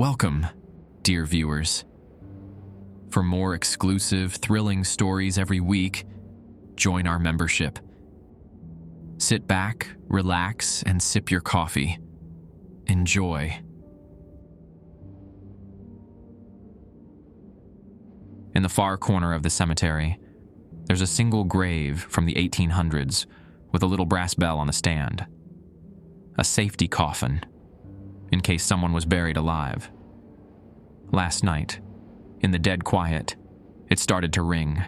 Welcome, dear viewers. For more exclusive, thrilling stories every week, join our membership. Sit back, relax, and sip your coffee. Enjoy. In the far corner of the cemetery, there's a single grave from the 1800s with a little brass bell on the stand. A safety coffin, in case someone was buried alive. Last night, in the dead quiet, it started to ring.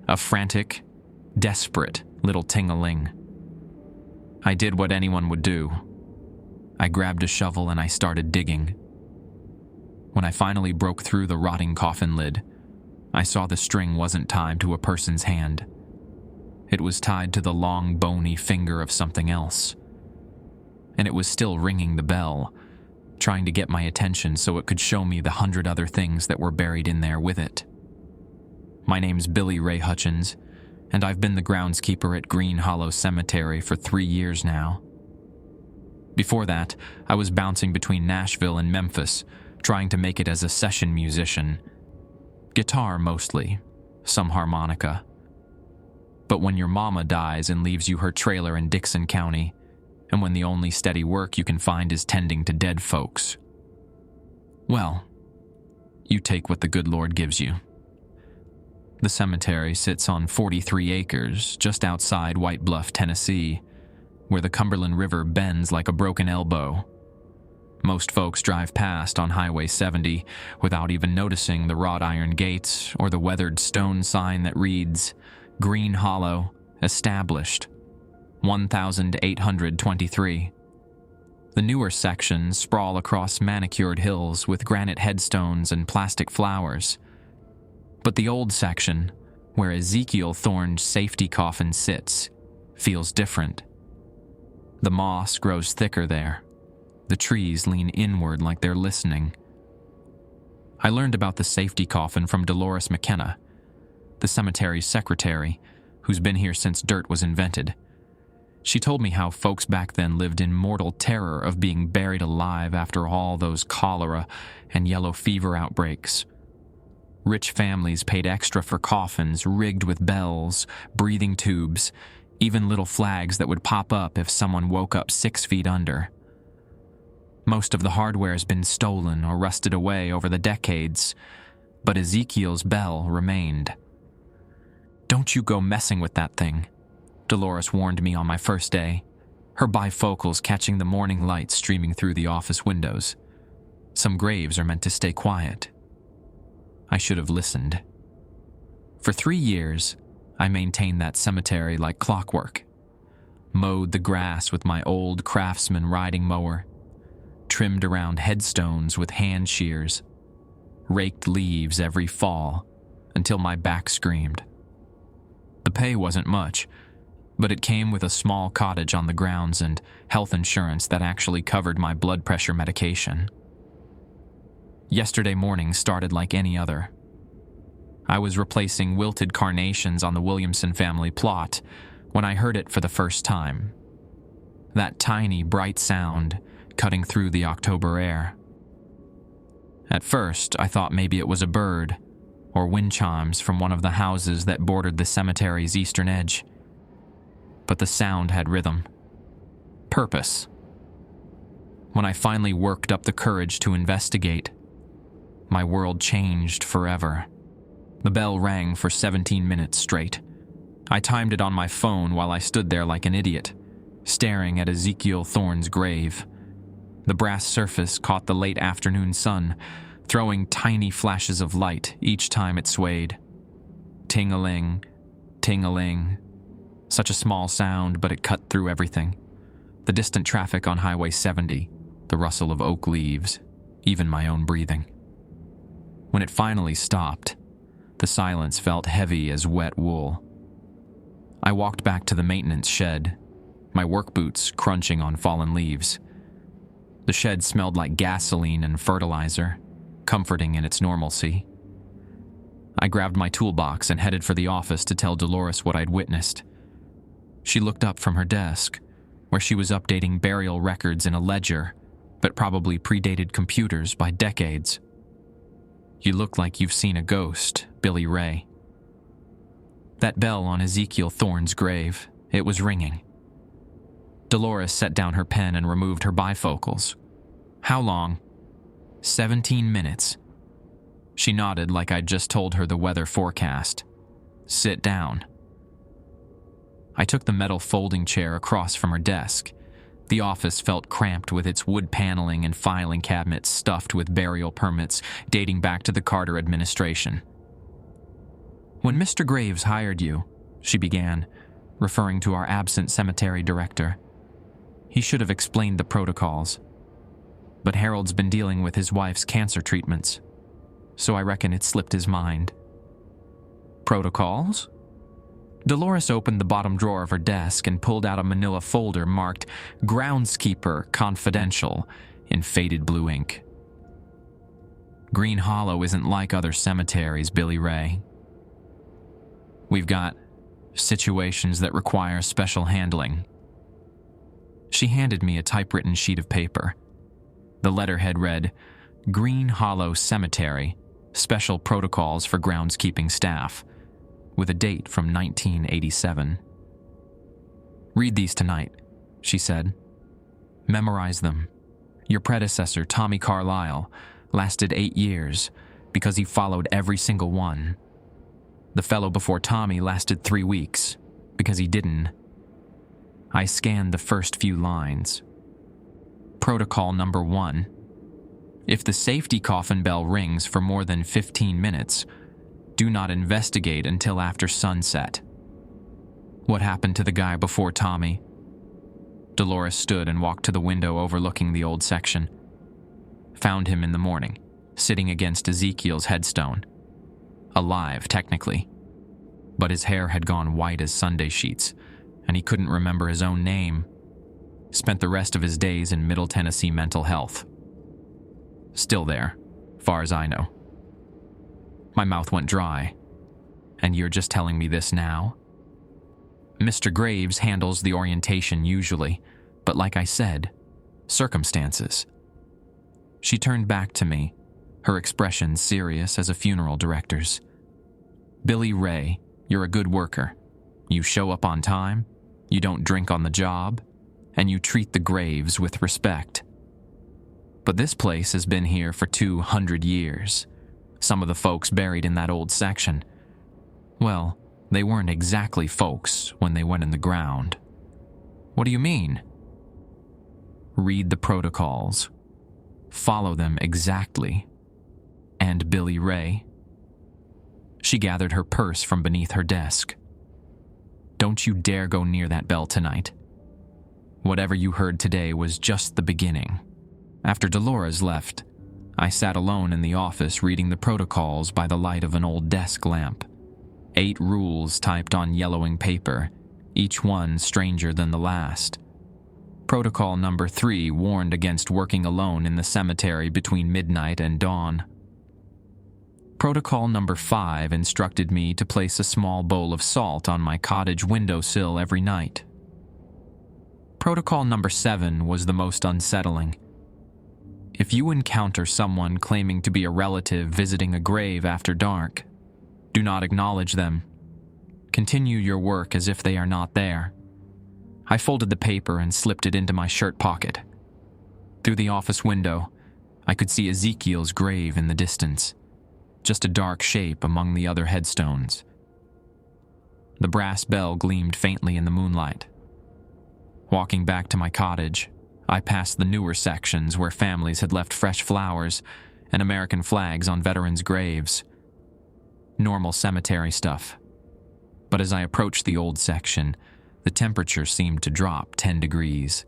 A frantic, desperate little ting-a-ling. I did what anyone would do. I grabbed a shovel and I started digging. When I finally broke through the rotting coffin lid, I saw the string wasn't tied to a person's hand. It was tied to the long, bony finger of something else. And it was still ringing the bell, trying to get my attention so it could show me the 100 other things that were buried in there with it. My name's Billy Ray Hutchins, and I've been the groundskeeper at Green Hollow Cemetery for 3 years now. Before that, I was bouncing between Nashville and Memphis, trying to make it as a session musician. Guitar mostly, some harmonica. But when your mama dies and leaves you her trailer in Dixon County, and when the only steady work you can find is tending to dead folks, well, you take what the good Lord gives you. The cemetery sits on 43 acres just outside White Bluff, Tennessee, where the Cumberland River bends like a broken elbow. Most folks drive past on Highway 70 without even noticing the wrought iron gates or the weathered stone sign that reads, Green Hollow, Established, 1823. The newer sections sprawl across manicured hills with granite headstones and plastic flowers. But the old section, where Ezekiel Thorne's safety coffin sits, feels different. The moss grows thicker there. The trees lean inward like they're listening. I learned about the safety coffin from Dolores McKenna, the cemetery's secretary, who's been here since dirt was invented. She told me how folks back then lived in mortal terror of being buried alive after all those cholera and yellow fever outbreaks. Rich families paid extra for coffins rigged with bells, breathing tubes, even little flags that would pop up if someone woke up 6 feet under. Most of the hardware's been stolen or rusted away over the decades, but Ezekiel's bell remained. "Don't you go messing with that thing," Dolores warned me on my first day, her bifocals catching the morning light streaming through the office windows. Some graves are meant to stay quiet. I should have listened. For 3 years, I maintained that cemetery like clockwork. Mowed the grass with my old Craftsman riding mower, trimmed around headstones with hand shears, raked leaves every fall until my back screamed. The pay wasn't much, but it came with a small cottage on the grounds and health insurance that actually covered my blood pressure medication. Yesterday morning started like any other. I was replacing wilted carnations on the Williamson family plot when I heard it for the first time. That tiny, bright sound cutting through the October air. At first, I thought maybe it was a bird or wind chimes from one of the houses that bordered the cemetery's eastern edge. But the sound had rhythm, purpose. When I finally worked up the courage to investigate, my world changed forever. The bell rang for 17 minutes straight. I timed it on my phone while I stood there like an idiot, staring at Ezekiel Thorne's grave. The brass surface caught the late afternoon sun, throwing tiny flashes of light each time it swayed. Ting-a-ling, ting-a-ling. Such a small sound, but it cut through everything. The distant traffic on Highway 70, the rustle of oak leaves, even my own breathing. When it finally stopped, the silence felt heavy as wet wool. I walked back to the maintenance shed, my work boots crunching on fallen leaves. The shed smelled like gasoline and fertilizer, comforting in its normalcy. I grabbed my toolbox and headed for the office to tell Dolores what I'd witnessed. She looked up from her desk, where she was updating burial records in a ledger, but probably predated computers by decades. You look like you've seen a ghost, Billy Ray. That bell on Ezekiel Thorne's grave, it was ringing. Dolores set down her pen and removed her bifocals. How long? 17 minutes. She nodded like I'd just told her the weather forecast. Sit down. I took the metal folding chair across from her desk. The office felt cramped with its wood paneling and filing cabinets stuffed with burial permits dating back to the Carter administration. When Mr. Graves hired you, she began, referring to our absent cemetery director, he should have explained the protocols. But Harold's been dealing with his wife's cancer treatments, so I reckon it slipped his mind. Protocols? Dolores opened the bottom drawer of her desk and pulled out a manila folder marked Groundskeeper Confidential in faded blue ink. Green Hollow isn't like other cemeteries, Billy Ray. We've got situations that require special handling. She handed me a typewritten sheet of paper. The letterhead read, Green Hollow Cemetery, Special Protocols for Groundskeeping Staff, with a date from 1987. Read these tonight, she said. Memorize them. Your predecessor, Tommy Carlyle, lasted 8 years because he followed every single one. The fellow before Tommy lasted 3 weeks because he didn't. I scanned the first few lines. Protocol number 1. If the safety coffin bell rings for more than 15 minutes, do not investigate until after sunset. What happened to the guy before Tommy? Dolores stood and walked to the window overlooking the old section. Found him in the morning, sitting against Ezekiel's headstone. Alive, technically. But his hair had gone white as Sunday sheets, and he couldn't remember his own name. Spent the rest of his days in Middle Tennessee mental health. Still there, far as I know. My mouth went dry. And you're just telling me this now? Mr. Graves handles the orientation usually, but like I said, circumstances. She turned back to me, her expression serious as a funeral director's. Billy Ray, you're a good worker. You show up on time, you don't drink on the job, and you treat the graves with respect. But this place has been here for 200 years. Some of the folks buried in that old section, well, they weren't exactly folks when they went in the ground. What do you mean? Read the protocols. Follow them exactly. And Billy Ray. She gathered her purse from beneath her desk. Don't you dare go near that bell tonight. Whatever you heard today was just the beginning. After Dolores left, I sat alone in the office reading the protocols by the light of an old desk lamp. 8 rules typed on yellowing paper, each one stranger than the last. Protocol number 3 warned against working alone in the cemetery between midnight and dawn. Protocol number 5 instructed me to place a small bowl of salt on my cottage windowsill every night. Protocol number 7 was the most unsettling. If you encounter someone claiming to be a relative visiting a grave after dark, do not acknowledge them. Continue your work as if they are not there. I folded the paper and slipped it into my shirt pocket. Through the office window, I could see Ezekiel's grave in the distance, just a dark shape among the other headstones. The brass bell gleamed faintly in the moonlight. Walking back to my cottage, I passed the newer sections where families had left fresh flowers and American flags on veterans' graves. Normal cemetery stuff. But as I approached the old section, the temperature seemed to drop 10 degrees.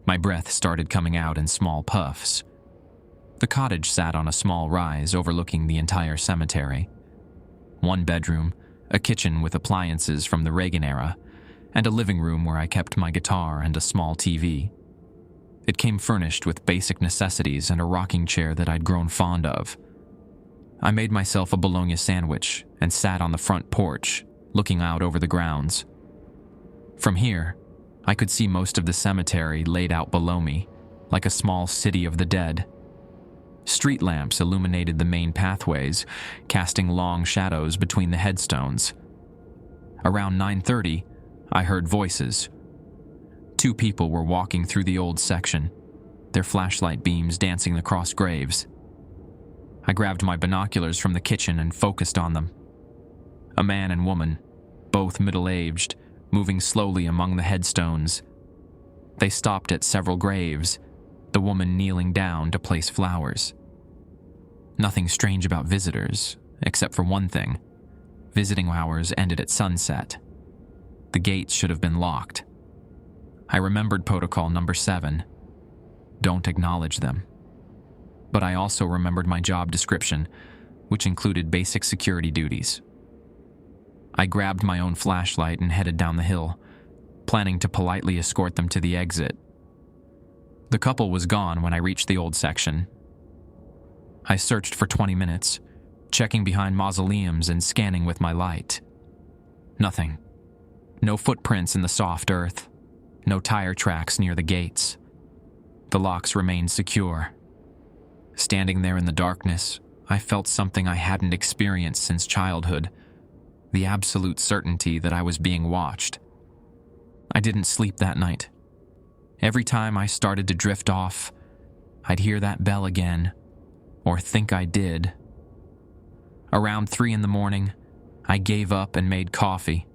My breath started coming out in small puffs. The cottage sat on a small rise overlooking the entire cemetery. 1 bedroom, a kitchen with appliances from the Reagan era, and a living room where I kept my guitar and a small TV. It came furnished with basic necessities and a rocking chair that I'd grown fond of. I made myself a bologna sandwich and sat on the front porch, looking out over the grounds. From here, I could see most of the cemetery laid out below me, like a small city of the dead. Street lamps illuminated the main pathways, casting long shadows between the headstones. Around 9:30, I heard voices. 2 people were walking through the old section, their flashlight beams dancing across graves. I grabbed my binoculars from the kitchen and focused on them. A man and woman, both middle-aged, moving slowly among the headstones. They stopped at several graves, the woman kneeling down to place flowers. Nothing strange about visitors, except for one thing. Visiting hours ended at sunset. The gates should have been locked. I remembered protocol number 7. Don't acknowledge them. But I also remembered my job description, which included basic security duties. I grabbed my own flashlight and headed down the hill, planning to politely escort them to the exit. The couple was gone when I reached the old section. I searched for 20 minutes, checking behind mausoleums and scanning with my light. Nothing. No footprints in the soft earth. No tire tracks near the gates. The locks remained secure. Standing there in the darkness, I felt something I hadn't experienced since childhood. The absolute certainty that I was being watched. I didn't sleep that night. Every time I started to drift off, I'd hear that bell again, or think I did. Around 3 in the morning, I gave up and made coffee,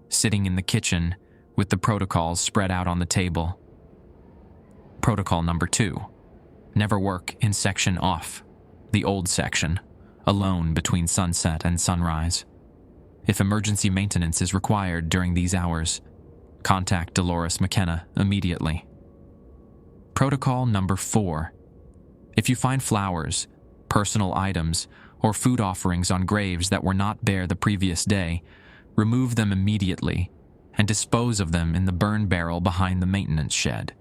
sitting in the kitchen with the protocols spread out on the table. Protocol number 2. Never work in section off, the old section, alone between sunset and sunrise. If emergency maintenance is required during these hours, contact Dolores McKenna immediately. Protocol number 4. If you find flowers, personal items, or food offerings on graves that were not there the previous day, remove them immediately and dispose of them in the burn barrel behind the maintenance shed.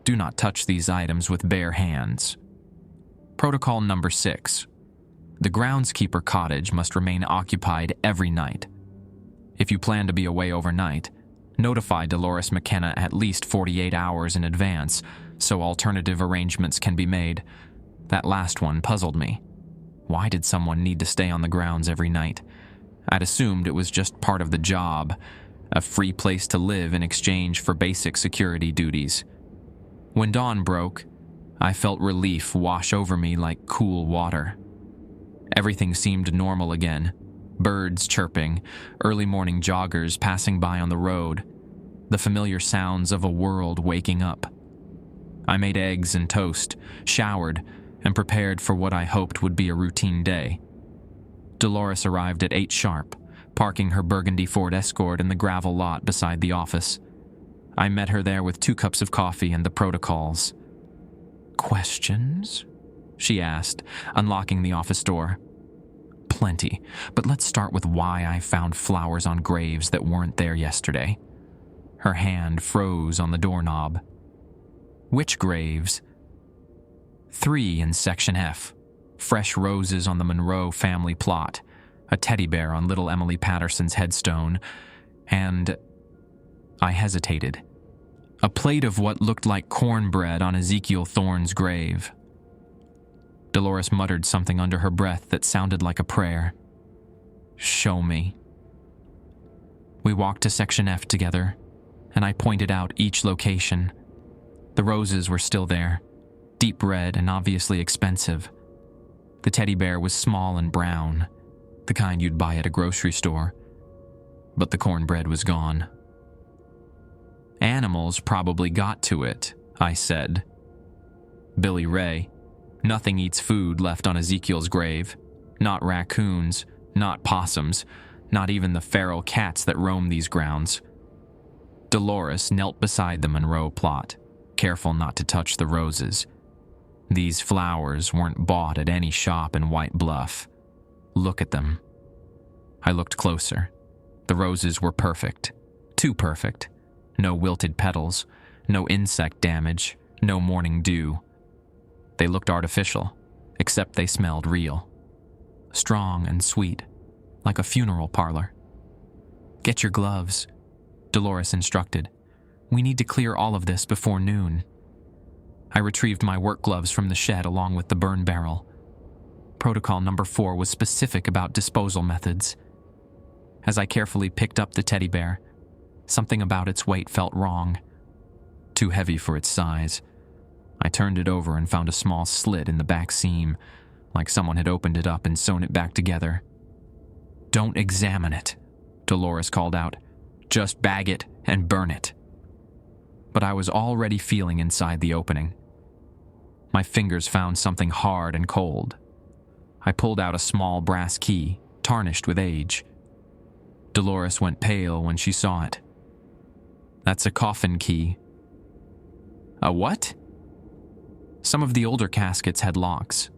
Do not touch these items with bare hands. Protocol number 6. The groundskeeper cottage must remain occupied every night. If you plan to be away overnight, notify Dolores McKenna at least 48 hours in advance so alternative arrangements can be made. That last one puzzled me. Why did someone need to stay on the grounds every night? I'd assumed it was just part of the job, a free place to live in exchange for basic security duties. When dawn broke, I felt relief wash over me like cool water. Everything seemed normal again. Birds chirping, early morning joggers passing by on the road, the familiar sounds of a world waking up. I made eggs and toast, showered, and prepared for what I hoped would be a routine day. Dolores arrived at 8 sharp, parking her burgundy Ford Escort in the gravel lot beside the office. I met her there with 2 cups of coffee and the protocols. "Questions?" she asked, unlocking the office door. "Plenty, but let's start with why I found flowers on graves that weren't there yesterday." Her hand froze on the doorknob. "Which graves?" 3 in Section F. Fresh roses on the Monroe family plot, a teddy bear on little Emily Patterson's headstone, and... I hesitated. A plate of what looked like cornbread on Ezekiel Thorne's grave. Dolores muttered something under her breath that sounded like a prayer. "Show me." We walked to Section F together, and I pointed out each location. The roses were still there, deep red and obviously expensive. The teddy bear was small and brown, the kind you'd buy at a grocery store. But the cornbread was gone. "Animals probably got to it," I said. Billy Ray. Nothing eats food left on Ezekiel's grave. Not raccoons, not possums, not even the feral cats that roam these grounds. Dolores knelt beside the Monroe plot, careful not to touch the roses. These flowers weren't bought at any shop in White Bluff. Look at them. I looked closer. The roses were perfect. Too perfect. No wilted petals, no insect damage, no morning dew. They looked artificial, except they smelled real. Strong and sweet, like a funeral parlor. "Get your gloves," Dolores instructed. "We need to clear all of this before noon." I retrieved my work gloves from the shed along with the burn barrel. Protocol number 4 was specific about disposal methods. As I carefully picked up the teddy bear, something about its weight felt wrong. Too heavy for its size. I turned it over and found a small slit in the back seam, like someone had opened it up and sewn it back together. "Don't examine it," Dolores called out. "Just bag it and burn it." But I was already feeling inside the opening. My fingers found something hard and cold. I pulled out a small brass key, tarnished with age. Dolores went pale when she saw it. "That's a coffin key." "A what?" Some of the older caskets had locks.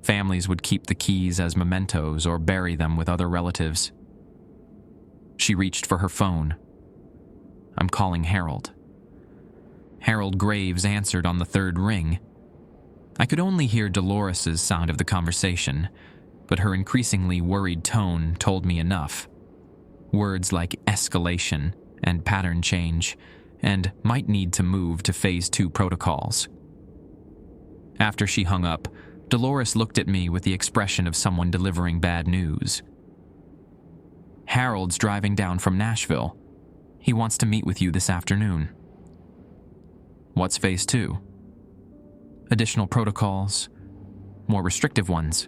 Families would keep the keys as mementos or bury them with other relatives. She reached for her phone. "I'm calling Harold." Harold Graves answered on the 3rd ring. I could only hear Dolores's sound of the conversation, but her increasingly worried tone told me enough. Words like escalation and pattern change, and might need to move to Phase 2 protocols. After she hung up, Dolores looked at me with the expression of someone delivering bad news. "Harold's driving down from Nashville. He wants to meet with you this afternoon." "What's Phase 2? Additional protocols, more restrictive ones."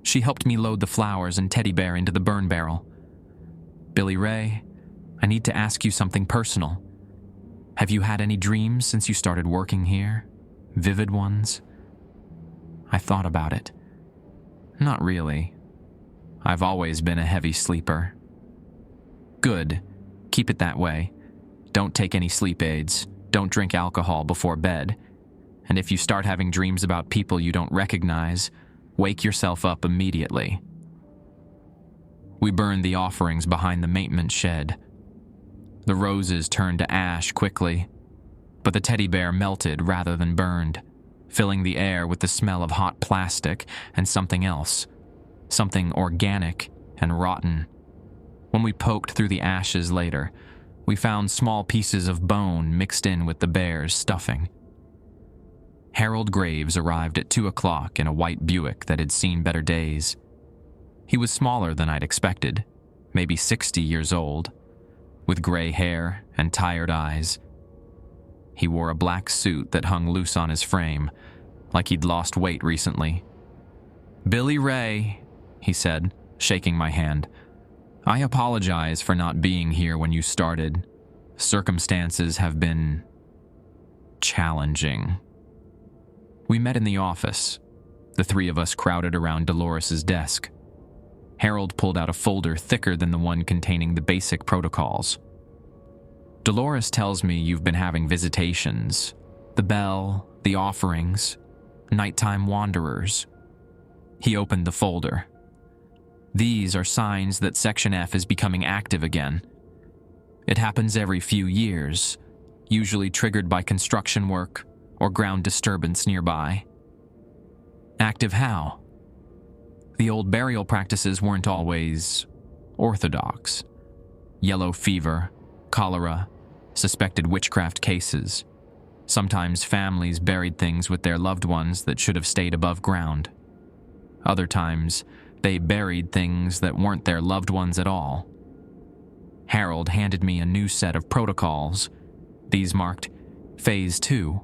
She helped me load the flowers and teddy bear into the burn barrel. "Billy Ray, I need to ask you something personal. Have you had any dreams since you started working here? Vivid ones?" I thought about it. "Not really. I've always been a heavy sleeper." "Good. Keep it that way. Don't take any sleep aids. Don't drink alcohol before bed. And if you start having dreams about people you don't recognize, wake yourself up immediately." We burned the offerings behind the maintenance shed. The roses turned to ash quickly, but the teddy bear melted rather than burned, filling the air with the smell of hot plastic and something else, something organic and rotten. When we poked through the ashes later, we found small pieces of bone mixed in with the bear's stuffing. Harold Graves arrived at 2 o'clock in a white Buick that had seen better days. He was smaller than I'd expected, maybe 60 years old, with gray hair and tired eyes. He wore a black suit that hung loose on his frame, like he'd lost weight recently. "Billy Ray," he said, shaking my hand. "I apologize for not being here when you started. Circumstances have been challenging." We met in the office. The 3 of us crowded around Dolores's desk. Harold pulled out a folder thicker than the one containing the basic protocols. "Dolores tells me you've been having visitations. The bell, the offerings, nighttime wanderers." He opened the folder. "These are signs that Section F is becoming active again. It happens every few years, usually triggered by construction work or ground disturbance nearby." "Active how?" "The old burial practices weren't always orthodox. Yellow fever, cholera, suspected witchcraft cases. Sometimes families buried things with their loved ones that should have stayed above ground. Other times, they buried things that weren't their loved ones at all." Harold handed me a new set of protocols. These marked Phase 2,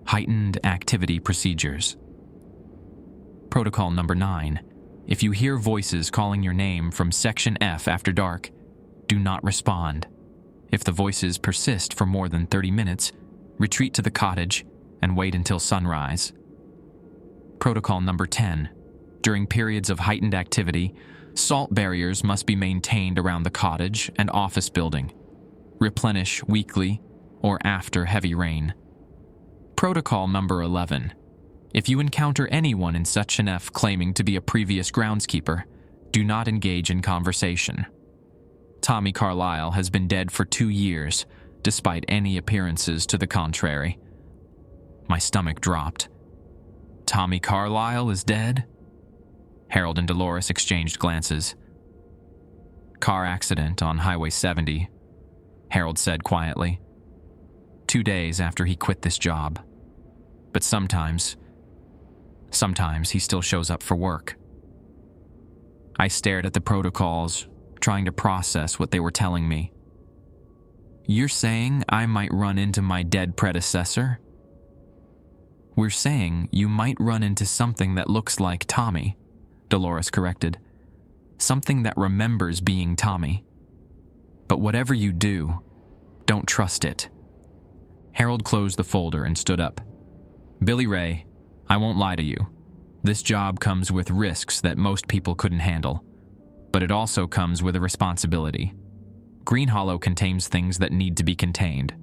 Heightened Activity Procedures. Protocol number 9. If you hear voices calling your name from Section F after dark, do not respond. If the voices persist for more than 30 minutes, retreat to the cottage and wait until sunrise. Protocol number 10. During periods of heightened activity, salt barriers must be maintained around the cottage and office building. Replenish weekly or after heavy rain. Protocol number 11. If you encounter anyone in Section F claiming to be a previous groundskeeper, do not engage in conversation. Tommy Carlisle has been dead for 2 years, despite any appearances to the contrary. My stomach dropped. "Tommy Carlisle is dead?" Harold and Dolores exchanged glances. "Car accident on Highway 70, Harold said quietly. 2 days after he quit this job." But sometimes he still shows up for work. I stared at the protocols, trying to process what they were telling me. You're saying I might run into my dead predecessor? We're saying you might run into something that looks like Tommy, Dolores corrected. Something that remembers being Tommy. But whatever you do, don't trust it. Harold closed the folder and stood up. Billy Ray, I won't lie to you. This job comes with risks that most people couldn't handle. But it also comes with a responsibility. Green Hollow contains things that need to be contained.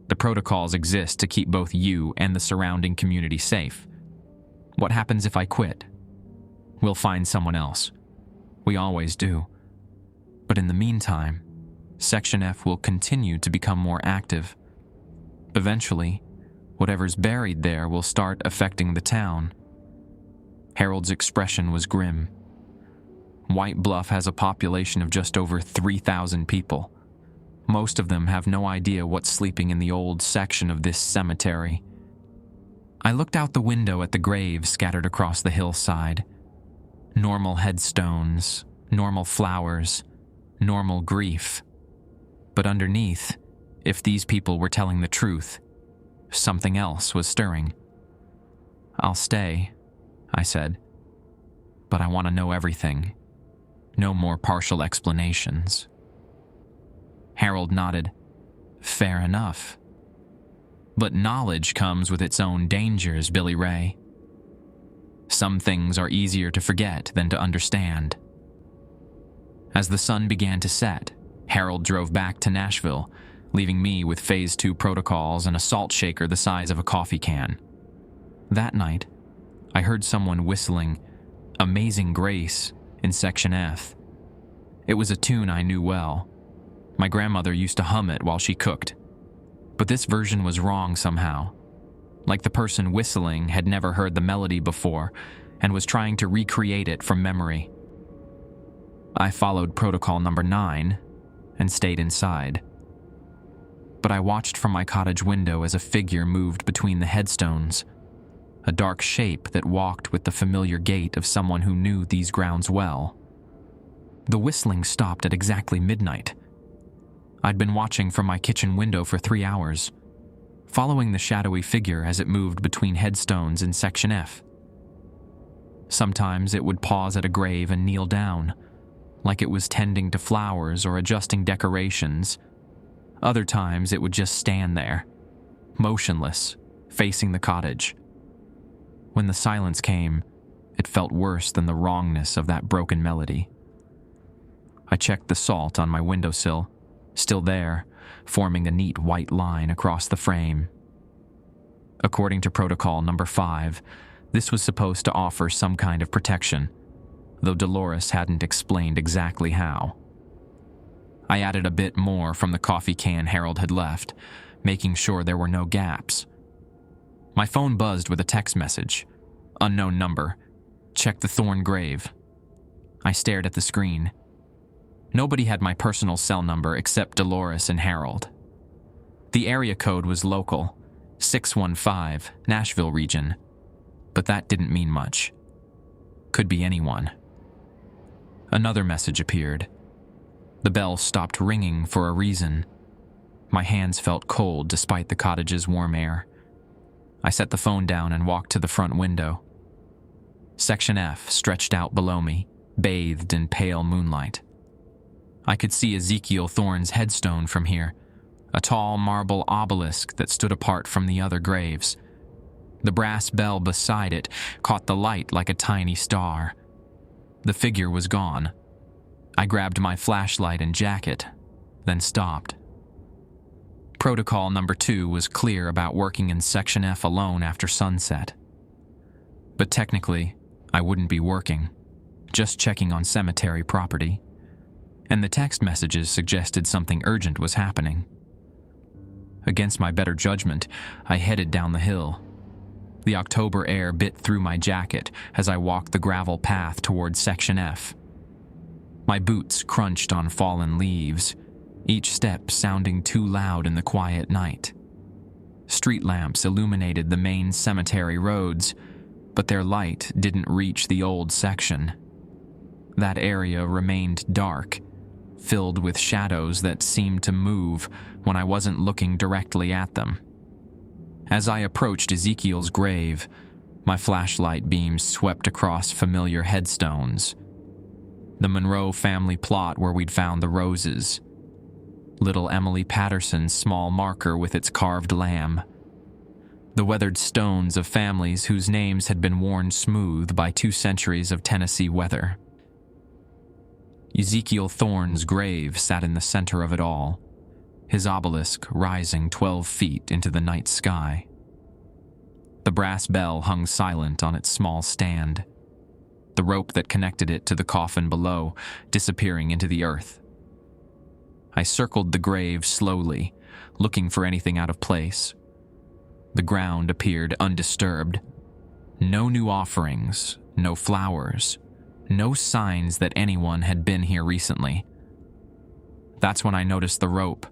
The protocols exist to keep both you and the surrounding community safe. What happens if I quit? We'll find someone else. We always do. But in the meantime, Section F will continue to become more active. Eventually, whatever's buried there will start affecting the town. Harold's expression was grim. White Bluff has a population of just over 3,000 people. Most of them have no idea what's sleeping in the old section of this cemetery. I looked out the window at the graves scattered across the hillside. Normal headstones, normal flowers, normal grief. But underneath, if these people were telling the truth, something else was stirring. I'll stay, I said. But I want to know everything. No more partial explanations. Harold nodded. Fair enough. But knowledge comes with its own dangers, Billy Ray. Some things are easier to forget than to understand. As the sun began to set, Harold drove back to Nashville, leaving me with Phase 2 protocols and a salt shaker the size of a coffee can. That night, I heard someone whistling Amazing Grace in Section F. It was a tune I knew well. My grandmother used to hum it while she cooked. But this version was wrong somehow. Like the person whistling had never heard the melody before and was trying to recreate it from memory. I followed protocol number 9 and stayed inside. But I watched from my cottage window as a figure moved between the headstones, a dark shape that walked with the familiar gait of someone who knew these grounds well. The whistling stopped at exactly midnight. I'd been watching from my kitchen window for 3 hours, following the shadowy figure as it moved between headstones in Section F. Sometimes it would pause at a grave and kneel down, like it was tending to flowers or adjusting decorations. Other times it would just stand there, motionless, facing the cottage. When the silence came, it felt worse than the wrongness of that broken melody. I checked the salt on my windowsill, still there, forming a neat white line across the frame. According to protocol number 5, this was supposed to offer some kind of protection, though Dolores hadn't explained exactly how. I added a bit more from the coffee can Harold had left, making sure there were no gaps. My phone buzzed with a text message. Unknown number. Check the Thorn grave. I stared at the screen. Nobody had my personal cell number except Dolores and Harold. The area code was local, 615, Nashville region. But that didn't mean much. Could be anyone. Another message appeared. The bell stopped ringing for a reason. My hands felt cold despite the cottage's warm air. I set the phone down and walked to the front window. Section F stretched out below me, bathed in pale moonlight. I could see Ezekiel Thorne's headstone from here, a tall marble obelisk that stood apart from the other graves. The brass bell beside it caught the light like a tiny star. The figure was gone. I grabbed my flashlight and jacket, then stopped. Protocol number 2 was clear about working in Section F alone after sunset. But technically, I wouldn't be working, just checking on cemetery property. And the text messages suggested something urgent was happening. Against my better judgment, I headed down the hill. The October air bit through my jacket as I walked the gravel path toward Section F. My boots crunched on fallen leaves, each step sounding too loud in the quiet night. Street lamps illuminated the main cemetery roads, but their light didn't reach the old section. That area remained dark, filled with shadows that seemed to move when I wasn't looking directly at them. As I approached Ezekiel's grave, my flashlight beams swept across familiar headstones. The Monroe family plot where we'd found the roses. Little Emily Patterson's small marker with its carved lamb. The weathered stones of families whose names had been worn smooth by 2 centuries of Tennessee weather. Ezekiel Thorne's grave sat in the center of it all, his obelisk rising 12 feet into the night sky. The brass bell hung silent on its small stand, the rope that connected it to the coffin below disappearing into the earth. I circled the grave slowly, looking for anything out of place. The ground appeared undisturbed. No new offerings, no flowers, no signs that anyone had been here recently. That's when I noticed the rope.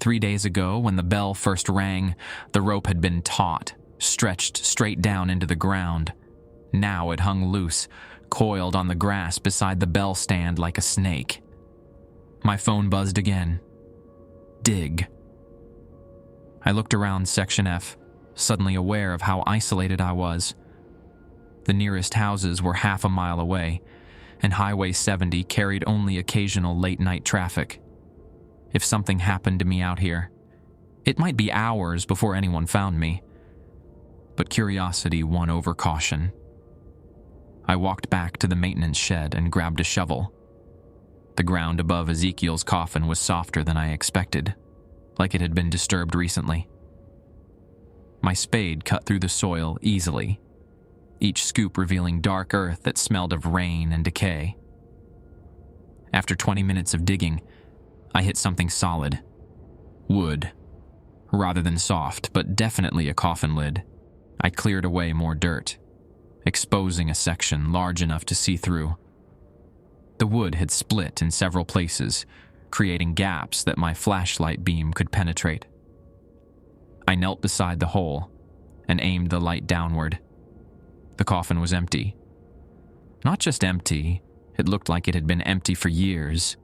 3 days ago, when the bell first rang, the rope had been taut, stretched straight down into the ground. Now it hung loose, coiled on the grass beside the bell stand like a snake. My phone buzzed again. Dig. I looked around Section F, suddenly aware of how isolated I was. The nearest houses were half a mile away, and Highway 70 carried only occasional late-night traffic. If something happened to me out here, it might be hours before anyone found me. But curiosity won over caution. I walked back to the maintenance shed and grabbed a shovel. The ground above Ezekiel's coffin was softer than I expected, like it had been disturbed recently. My spade cut through the soil easily, each scoop revealing dark earth that smelled of rain and decay. After 20 minutes of digging, I hit something solid. Wood. Rather than soft, but definitely a coffin lid. I cleared away more dirt, exposing a section large enough to see through. The wood had split in several places, creating gaps that my flashlight beam could penetrate. I knelt beside the hole and aimed the light downward. The coffin was empty. Not just empty, it looked like it had been empty for years.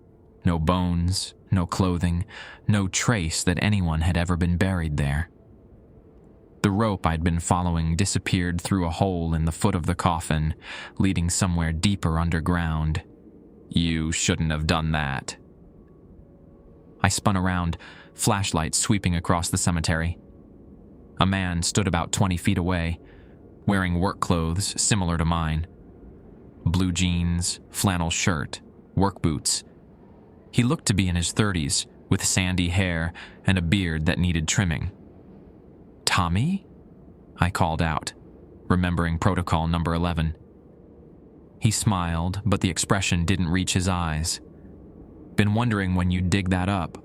No bones, no clothing, no trace that anyone had ever been buried there. The rope I'd been following disappeared through a hole in the foot of the coffin, leading somewhere deeper underground. You shouldn't have done that. I spun around, flashlight sweeping across the cemetery. A man stood about 20 feet away, wearing work clothes similar to mine. Blue jeans, flannel shirt, work boots. He looked to be in his 30s, with sandy hair and a beard that needed trimming. "Tommy?" I called out, remembering protocol number 11. He smiled, but the expression didn't reach his eyes. "Been wondering when you'd dig that up.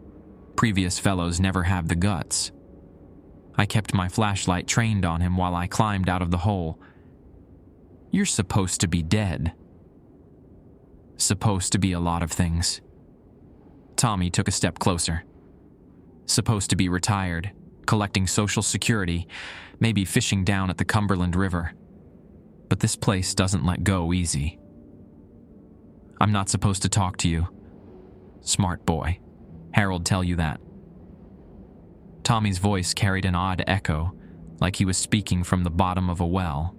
Previous fellows never have the guts." I kept my flashlight trained on him while I climbed out of the hole. "You're supposed to be dead." "Supposed to be a lot of things." Tommy took a step closer. "Supposed to be retired, collecting Social Security, maybe fishing down at the Cumberland River. But this place doesn't let go easy." "I'm not supposed to talk to you." "Smart boy. Harold tell you that." Tommy's voice carried an odd echo, like he was speaking from the bottom of a well.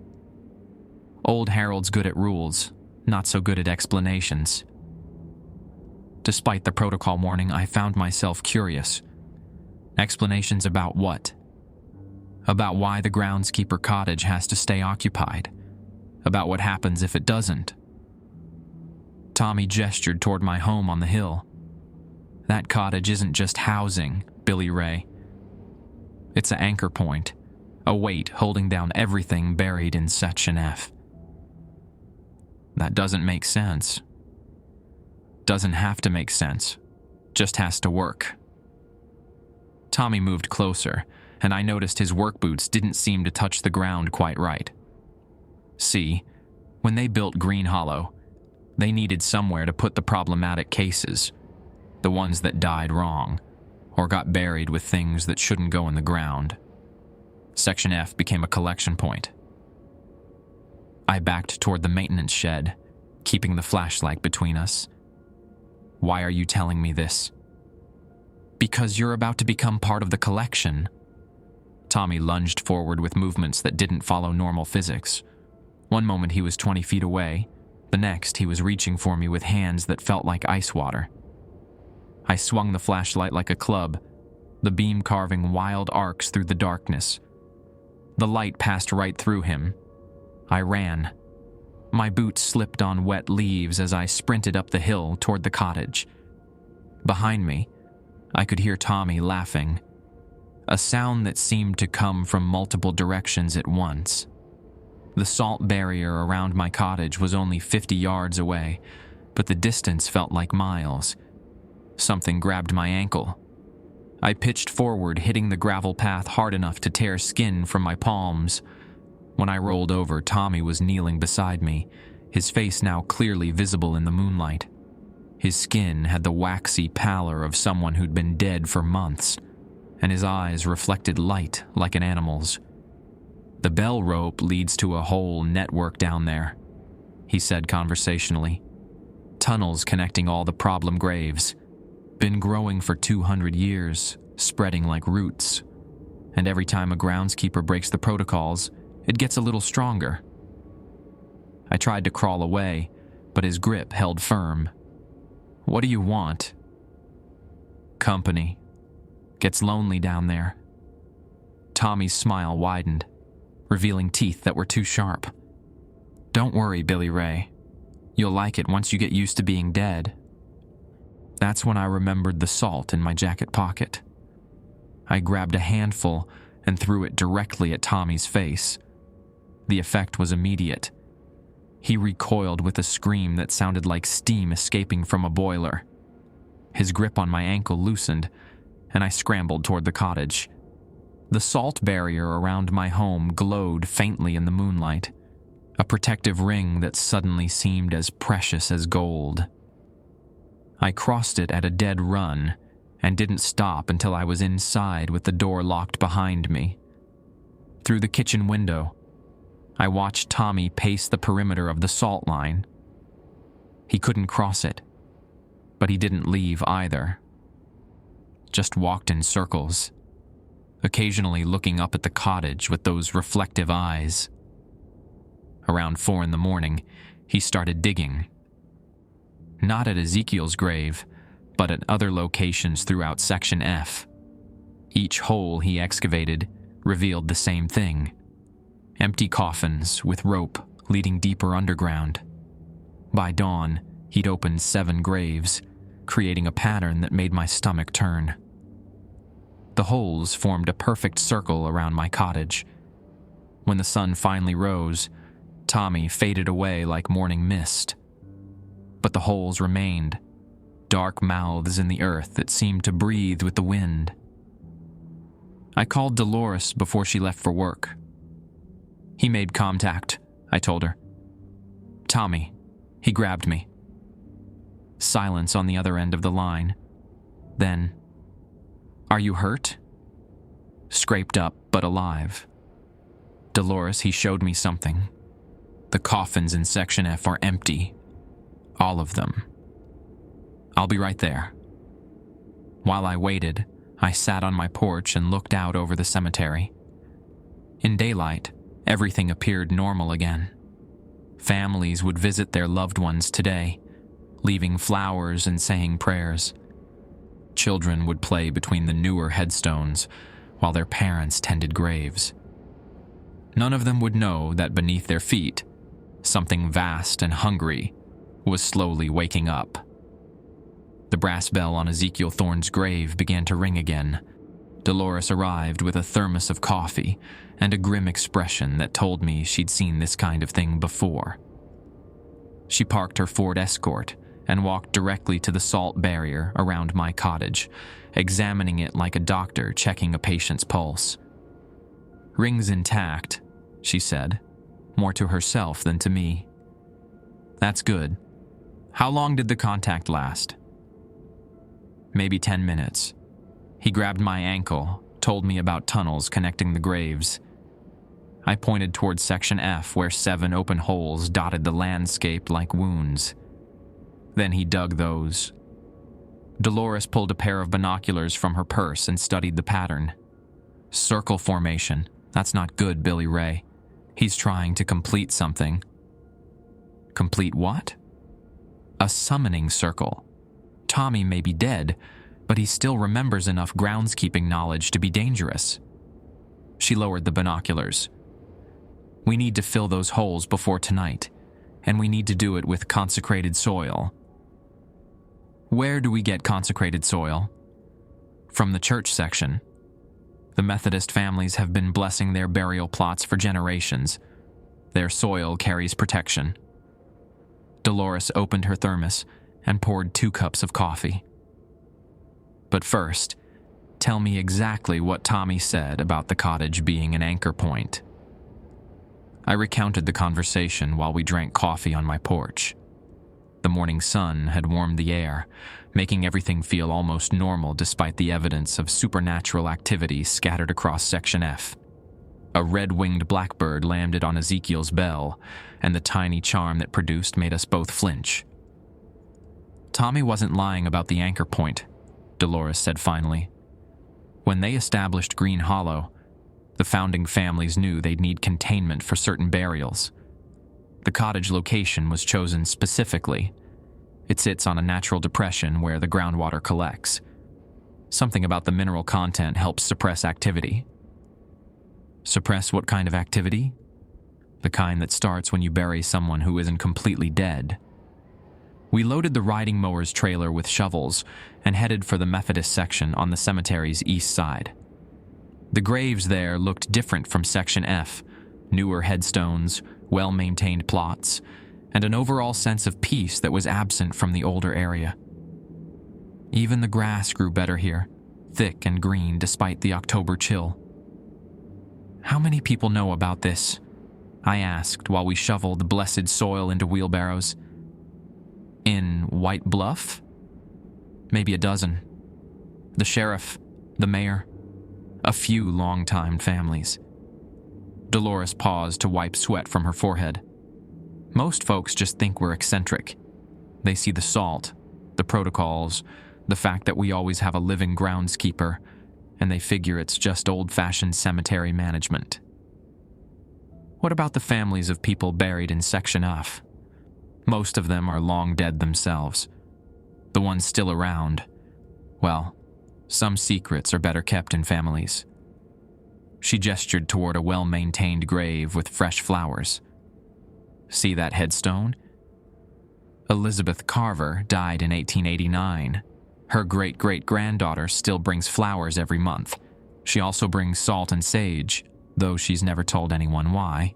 Old Harold's good at rules, not so good at explanations. Despite the protocol warning, I found myself curious. Explanations about what? About why the groundskeeper cottage has to stay occupied. About what happens if it doesn't. Tommy gestured toward my home on the hill. "That cottage isn't just housing, Billy Ray. It's an anchor point, a weight holding down everything buried in Section F." "That doesn't make sense." "Doesn't have to make sense. Just has to work." Tommy moved closer, and I noticed his work boots didn't seem to touch the ground quite right. See, when they built Green Hollow, they needed somewhere to put the problematic cases, the ones that died wrong, or got buried with things that shouldn't go in the ground. Section F became a collection point. I backed toward the maintenance shed, keeping the flashlight between us. "Why are you telling me this?" "Because you're about to become part of the collection." Tommy lunged forward with movements that didn't follow normal physics. One moment he was 20 feet away, the next he was reaching for me with hands that felt like ice water. I swung the flashlight like a club, the beam carving wild arcs through the darkness. The light passed right through him. I ran. My boots slipped on wet leaves as I sprinted up the hill toward the cottage. Behind me, I could hear Tommy laughing, a sound that seemed to come from multiple directions at once. The salt barrier around my cottage was only 50 yards away, but the distance felt like miles. Something grabbed my ankle. I pitched forward, hitting the gravel path hard enough to tear skin from my palms. When I rolled over, Tommy was kneeling beside me, his face now clearly visible in the moonlight. His skin had the waxy pallor of someone who'd been dead for months, and his eyes reflected light like an animal's. "The bell rope leads to a whole network down there," he said conversationally. "Tunnels connecting all the problem graves. Been growing for 200 years, spreading like roots. And every time a groundskeeper breaks the protocols, it gets a little stronger." I tried to crawl away, but his grip held firm. "What do you want?" "Company. Gets lonely down there." Tommy's smile widened, revealing teeth that were too sharp. "Don't worry, Billy Ray. You'll like it once you get used to being dead." That's when I remembered the salt in my jacket pocket. I grabbed a handful and threw it directly at Tommy's face. The effect was immediate. He recoiled with a scream that sounded like steam escaping from a boiler. His grip on my ankle loosened, and I scrambled toward the cottage. The salt barrier around my home glowed faintly in the moonlight, a protective ring that suddenly seemed as precious as gold. I crossed it at a dead run and didn't stop until I was inside with the door locked behind me. Through the kitchen window, I watched Tommy pace the perimeter of the salt line. He couldn't cross it, but he didn't leave either. Just walked in circles, occasionally looking up at the cottage with those reflective eyes. Around 4 a.m, he started digging. Not at Ezekiel's grave, but at other locations throughout Section F. Each hole he excavated revealed the same thing: empty coffins with rope leading deeper underground. By dawn, he'd opened 7 graves, creating a pattern that made my stomach turn. The holes formed a perfect circle around my cottage. When the sun finally rose, Tommy faded away like morning mist. But the holes remained, dark mouths in the earth that seemed to breathe with the wind. I called Dolores before she left for work. "He made contact," I told her. "Tommy, he grabbed me." Silence on the other end of the line. Then, "Are you hurt?" "Scraped up, but alive." "Dolores, he showed me something. The coffins in Section F are empty. All of them. I'll be right there." While I waited, I sat on my porch and looked out over the cemetery. In daylight, everything appeared normal again. Families would visit their loved ones today, leaving flowers and saying prayers. Children would play between the newer headstones while their parents tended graves. None of them would know that beneath their feet, something vast and hungry was slowly waking up. The brass bell on Ezekiel Thorne's grave began to ring again. Dolores arrived with a thermos of coffee and a grim expression that told me she'd seen this kind of thing before. She parked her Ford Escort and walked directly to the salt barrier around my cottage, examining it like a doctor checking a patient's pulse. "Ring's intact," she said, more to herself than to me. "That's good. How long did the contact last?" "Maybe 10 minutes. He grabbed my ankle, told me about tunnels connecting the graves. I pointed towards Section F, where 7 open holes dotted the landscape like wounds. Then he dug those. Dolores pulled a pair of binoculars from her purse and studied the pattern. Circle formation. That's not good, Billy Ray. He's trying to complete something. Complete what? A summoning circle. Tommy may be dead, but he still remembers enough groundskeeping knowledge to be dangerous. She lowered the binoculars. We need to fill those holes before tonight, and we need to do it with consecrated soil. Where do we get consecrated soil? From the church section. The Methodist families have been blessing their burial plots for generations. Their soil carries protection. Dolores opened her thermos and poured 2 cups of coffee. But first, tell me exactly what Tommy said about the cottage being an anchor point. I recounted the conversation while we drank coffee on my porch. The morning sun had warmed the air, making everything feel almost normal despite the evidence of supernatural activity scattered across Section F. A red-winged blackbird landed on Ezekiel's bell, and the tiny charm that produced made us both flinch. Tommy wasn't lying about the anchor point, Dolores said finally. When they established Green Hollow, the founding families knew they'd need containment for certain burials. The cottage location was chosen specifically. It sits on a natural depression where the groundwater collects. Something about the mineral content helps suppress activity. Suppress what kind of activity? The kind that starts when you bury someone who isn't completely dead. We loaded the riding mower's trailer with shovels and headed for the Methodist section on the cemetery's east side. The graves there looked different from Section F, newer headstones, well-maintained plots, and an overall sense of peace that was absent from the older area. Even the grass grew better here, thick and green despite the October chill. How many people know about this? I asked while we shoveled the blessed soil into wheelbarrows. In White Bluff? Maybe a dozen. The sheriff, the mayor, a few long-time families. Dolores paused to wipe sweat from her forehead. Most folks just think we're eccentric. They see the salt, the protocols, the fact that we always have a living groundskeeper, and they figure it's just old-fashioned cemetery management. What about the families of people buried in Section F? Most of them are long dead themselves. The ones still around, well, some secrets are better kept in families. She gestured toward a well-maintained grave with fresh flowers. See that headstone? Elizabeth Carver died in 1889. Her great-great-granddaughter still brings flowers every month. She also brings salt and sage, though she's never told anyone why.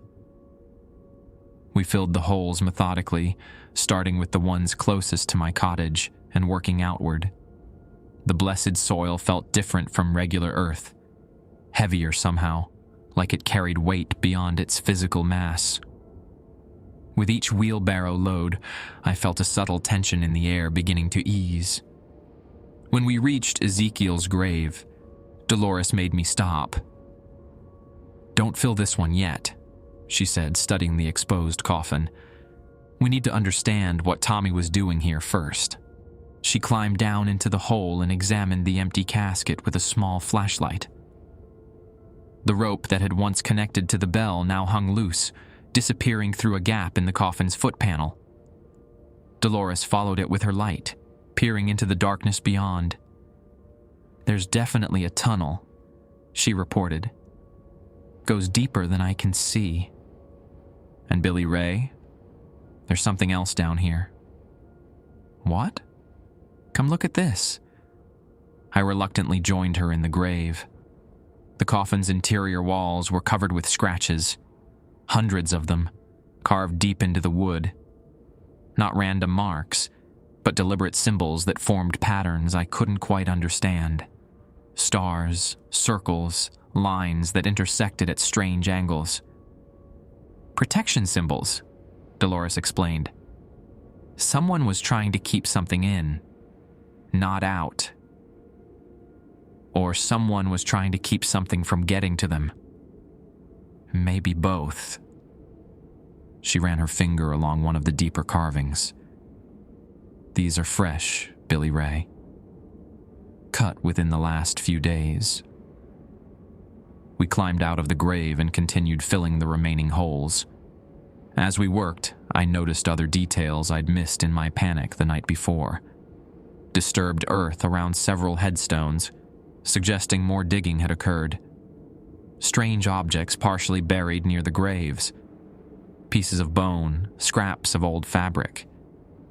We filled the holes methodically, starting with the ones closest to my cottage and working outward. The blessed soil felt different from regular earth, heavier somehow, like it carried weight beyond its physical mass. With each wheelbarrow load, I felt a subtle tension in the air beginning to ease. When we reached Ezekiel's grave, Dolores made me stop. "Don't fill this one yet," she said, studying the exposed coffin. "We need to understand what Tommy was doing here first." She climbed down into the hole and examined the empty casket with a small flashlight. The rope that had once connected to the bell now hung loose, disappearing through a gap in the coffin's foot panel. Dolores followed it with her light, peering into the darkness beyond. "There's definitely a tunnel," she reported. "Goes deeper than I can see. And Billy Ray, there's something else down here." "What? Come look at this." I reluctantly joined her in the grave. The coffin's interior walls were covered with scratches, hundreds of them, carved deep into the wood. Not random marks, but deliberate symbols that formed patterns I couldn't quite understand. Stars, circles, lines that intersected at strange angles. "Protection symbols," Dolores explained. "Someone was trying to keep something in, not out. Or someone was trying to keep something from getting to them." Maybe both. She ran her finger along one of the deeper carvings. These are fresh, Billy Ray. Cut within the last few days. We climbed out of the grave and continued filling the remaining holes. As we worked, I noticed other details I'd missed in my panic the night before. Disturbed earth around several headstones, suggesting more digging had occurred. Strange objects partially buried near the graves. Pieces of bone, scraps of old fabric,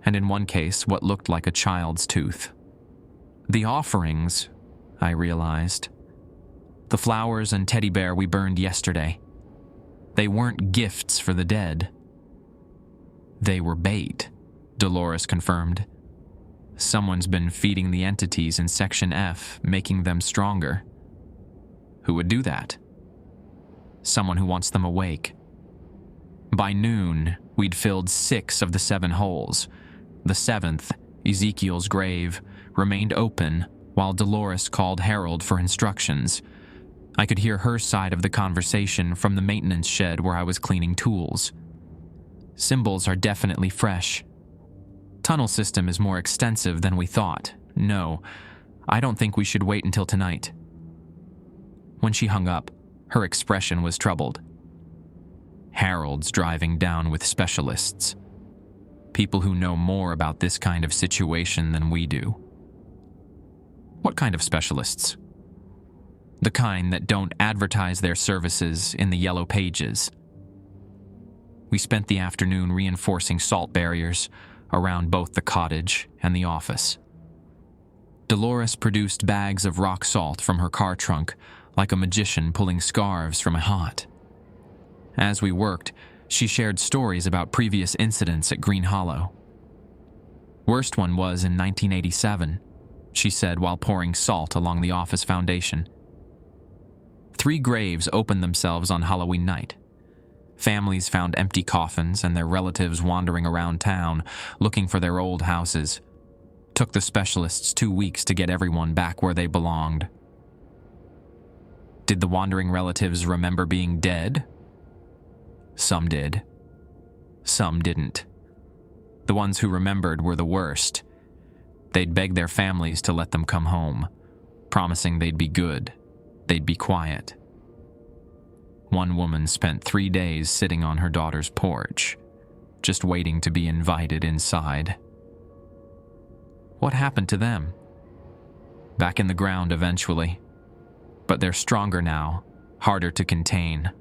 and in one case, what looked like a child's tooth. The offerings, I realized. The flowers and teddy bear we burned yesterday. They weren't gifts for the dead. They were bait, Dolores confirmed. Someone's been feeding the entities in Section F, making them stronger. Who would do that? Someone who wants them awake. By noon, we'd filled 6 of the 7 holes. The 7th, Ezekiel's grave, remained open while Dolores called Harold for instructions. I could hear her side of the conversation from the maintenance shed where I was cleaning tools. Symbols are definitely fresh. Tunnel system is more extensive than we thought. No, I don't think we should wait until tonight. When she hung up, her expression was troubled. Harold's driving down with specialists. People who know more about this kind of situation than we do. What kind of specialists? The kind that don't advertise their services in the yellow pages. We spent the afternoon reinforcing salt barriers around both the cottage and the office. Dolores produced bags of rock salt from her car trunk like a magician pulling scarves from a hat. As we worked, she shared stories about previous incidents at Green Hollow. Worst one was in 1987, she said while pouring salt along the office foundation. 3 graves opened themselves on Halloween night. Families found empty coffins and their relatives wandering around town looking for their old houses. Took the specialists 2 weeks to get everyone back where they belonged. Did the wandering relatives remember being dead? Some did. Some didn't. The ones who remembered were the worst. They'd beg their families to let them come home, promising they'd be good, they'd be quiet. One woman spent 3 days sitting on her daughter's porch, just waiting to be invited inside. What happened to them? Back in the ground eventually. But they're stronger now, harder to contain.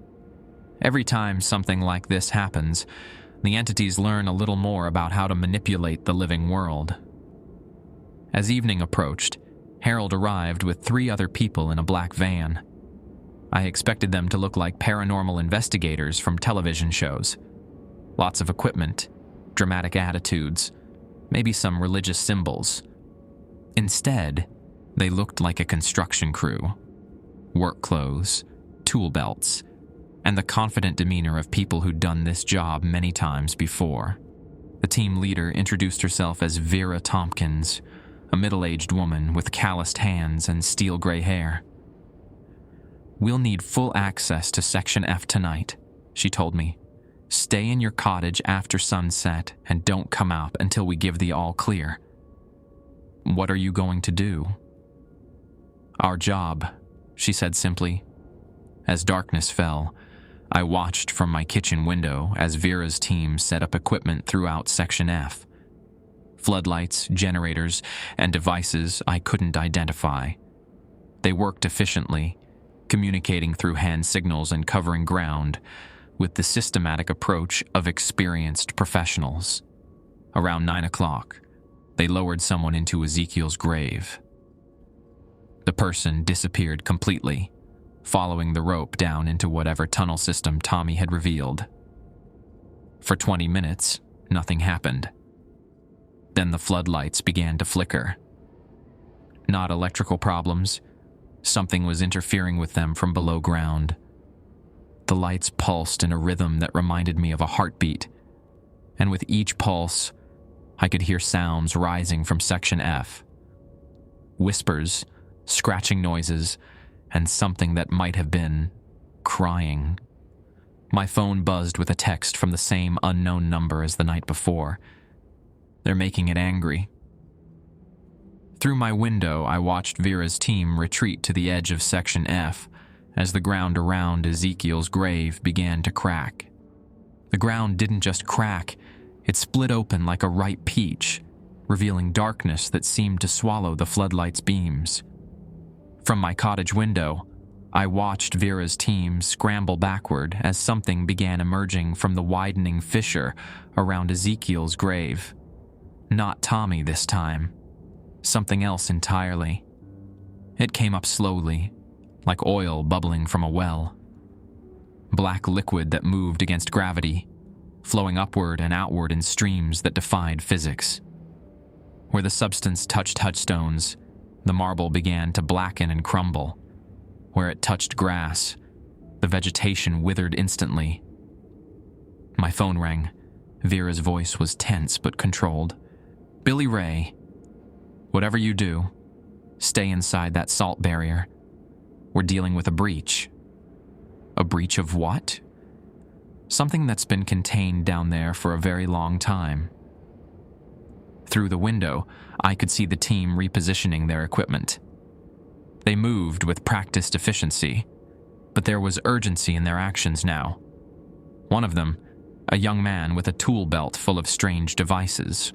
Every time something like this happens, the entities learn a little more about how to manipulate the living world. As evening approached, Harold arrived with 3 other people in a black van. I expected them to look like paranormal investigators from television shows. Lots of equipment, dramatic attitudes, maybe some religious symbols. Instead, they looked like a construction crew. Work clothes, tool belts, and the confident demeanor of people who'd done this job many times before. The team leader introduced herself as Vera Tompkins, a middle-aged woman with calloused hands and steel gray hair. "We'll need full access to Section F tonight," she told me. "Stay in your cottage after sunset and don't come out until we give the all clear." "What are you going to do?" "Our job," she said simply. As darkness fell, I watched from my kitchen window as Vera's team set up equipment throughout Section F. Floodlights, generators, and devices I couldn't identify. They worked efficiently, communicating through hand signals and covering ground with the systematic approach of experienced professionals. Around 9 o'clock, they lowered someone into Ezekiel's grave. The person disappeared completely, following the rope down into whatever tunnel system Tommy had revealed. For 20 minutes, nothing happened. Then the floodlights began to flicker. Not electrical problems. Something was interfering with them from below ground. The lights pulsed in a rhythm that reminded me of a heartbeat, and with each pulse, I could hear sounds rising from Section F. Whispers, scratching noises, and something that might have been crying. My phone buzzed with a text from the same unknown number as the night before. They're making it angry. Through my window, I watched Vera's team retreat to the edge of Section F as the ground around Ezekiel's grave began to crack. The ground didn't just crack, it split open like a ripe peach, revealing darkness that seemed to swallow the floodlight's beams. From my cottage window, I watched Vera's team scramble backward as something began emerging from the widening fissure around Ezekiel's grave. Not Tommy this time. Something else entirely. It came up slowly, like oil bubbling from a well. Black liquid that moved against gravity, flowing upward and outward in streams that defied physics. Where the substance touched touchstones, the marble began to blacken and crumble. Where it touched grass, the vegetation withered instantly. My phone rang. Vera's voice was tense but controlled. "Billy Ray, whatever you do, stay inside that salt barrier. We're dealing with a breach." A breach of what? Something that's been contained down there for a very long time. Through the window, I could see the team repositioning their equipment. They moved with practiced efficiency, but there was urgency in their actions now. One of them, a young man with a tool belt full of strange devices,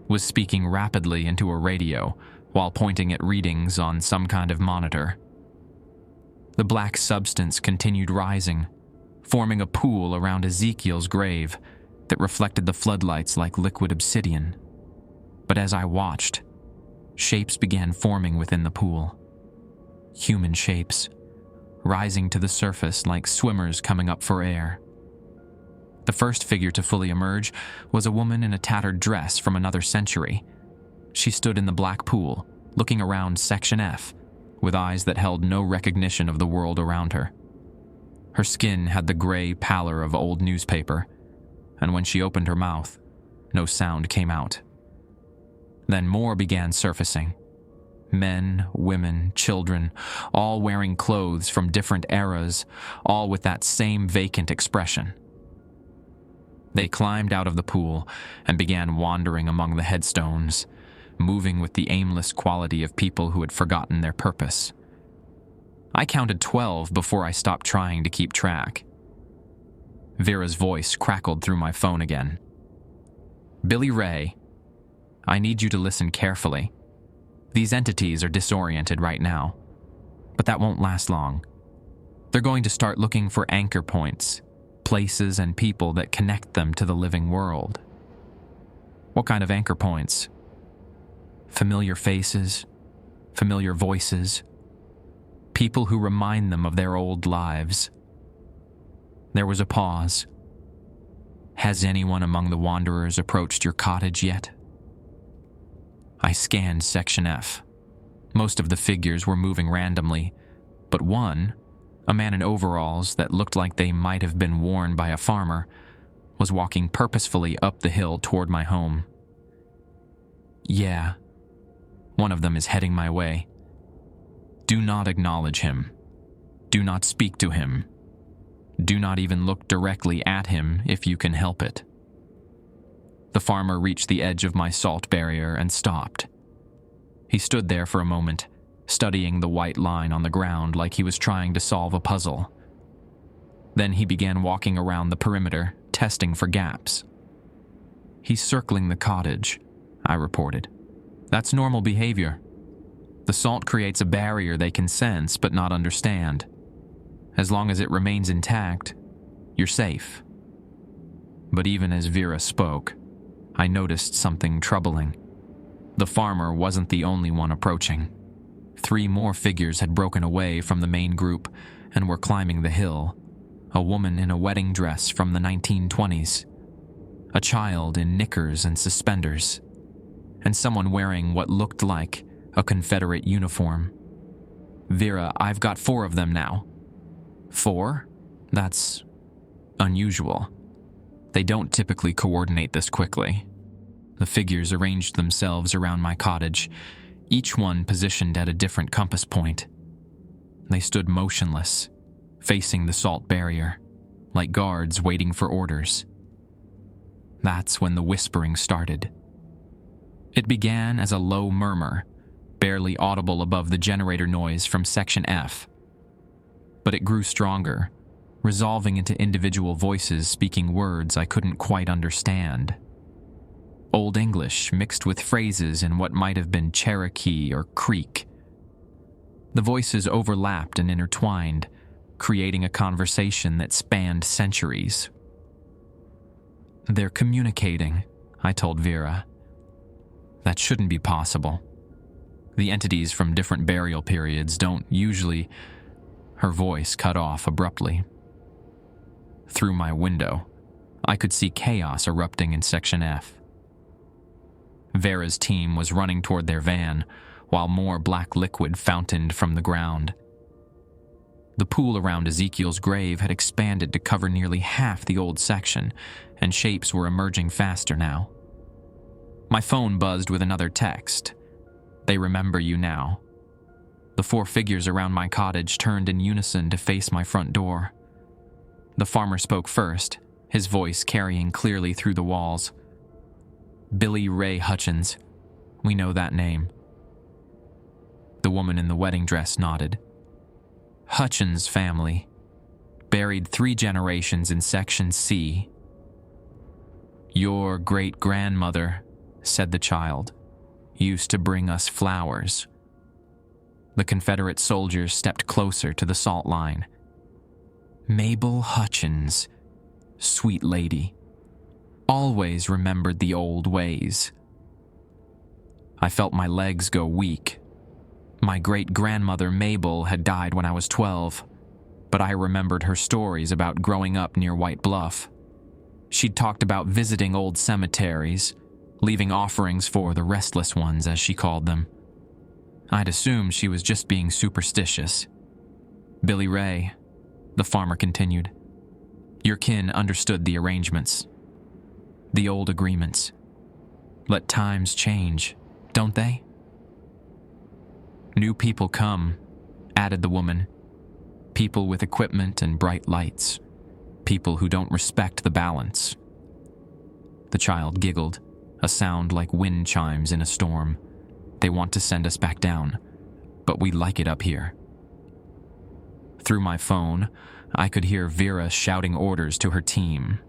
was speaking rapidly into a radio while pointing at readings on some kind of monitor. The black substance continued rising, forming a pool around Ezekiel's grave that reflected the floodlights like liquid obsidian. But as I watched, shapes began forming within the pool. Human shapes, rising to the surface like swimmers coming up for air. The first figure to fully emerge was a woman in a tattered dress from another century. She stood in the black pool, looking around Section F, with eyes that held no recognition of the world around her. Her skin had the gray pallor of old newspaper, and when she opened her mouth, no sound came out. Then more began surfacing. Men, women, children, all wearing clothes from different eras, all with that same vacant expression. They climbed out of the pool and began wandering among the headstones, moving with the aimless quality of people who had forgotten their purpose. I counted 12 before I stopped trying to keep track. Vera's voice crackled through my phone again. "Billy Ray, I need you to listen carefully. These entities are disoriented right now, but that won't last long. They're going to start looking for anchor points, places and people that connect them to the living world." "What kind of anchor points?" "Familiar faces, familiar voices, people who remind them of their old lives." There was a pause. "Has anyone among the wanderers approached your cottage yet?" I scanned Section F. Most of the figures were moving randomly, but one, a man in overalls that looked like they might have been worn by a farmer, was walking purposefully up the hill toward my home. "Yeah, one of them is heading my way. Do not acknowledge him. Do not speak to him. Do not even look directly at him if you can help it." The farmer reached the edge of my salt barrier and stopped. He stood there for a moment, studying the white line on the ground like he was trying to solve a puzzle. Then he began walking around the perimeter, testing for gaps. "He's circling the cottage," I reported. "That's normal behavior. The salt creates a barrier they can sense but not understand. As long as it remains intact, you're safe." But even as Vera spoke, I noticed something troubling. The farmer wasn't the only one approaching. 3 more figures had broken away from the main group and were climbing the hill. A woman in a wedding dress from the 1920s, a child in knickers and suspenders, and someone wearing what looked like a Confederate uniform. "Vera, I've got 4 of them now." 4? That's unusual. They don't typically coordinate this quickly. The figures arranged themselves around my cottage, each one positioned at a different compass point. They stood motionless, facing the salt barrier, like guards waiting for orders. That's when the whispering started. It began as a low murmur, barely audible above the generator noise from Section F. But it grew stronger, resolving into individual voices speaking words I couldn't quite understand. Old English mixed with phrases in what might have been Cherokee or Creek. The voices overlapped and intertwined, creating a conversation that spanned centuries. "They're communicating," I told Vera. "That shouldn't be possible. The entities from different burial periods don't usually—" Her voice cut off abruptly. Through my window, I could see chaos erupting in Section F. Vera's team was running toward their van, while more black liquid fountained from the ground. The pool around Ezekiel's grave had expanded to cover nearly half the old section, and shapes were emerging faster now. My phone buzzed with another text. "They remember you now." The 4 figures around my cottage turned in unison to face my front door. The farmer spoke first, his voice carrying clearly through the walls. "Billy Ray Hutchins. We know that name." The woman in the wedding dress nodded. "Hutchins family. Buried 3 generations in Section C." "Your great-grandmother," said the child, "used to bring us flowers." The Confederate soldiers stepped closer to the salt line. "Mabel Hutchins, sweet lady, always remembered the old ways." I felt my legs go weak. My great-grandmother Mabel had died when I was 12, but I remembered her stories about growing up near White Bluff. She'd talked about visiting old cemeteries, leaving offerings for the restless ones, as she called them. I'd assumed she was just being superstitious. "Billy Ray," the farmer continued, "your kin understood the arrangements. The old agreements. Let times change, don't they?" "New people come," added the woman. "People with equipment and bright lights. People who don't respect the balance." The child giggled, a sound like wind chimes in a storm. "They want to send us back down, but we like it up here." Through my phone, I could hear Vera shouting orders to her team.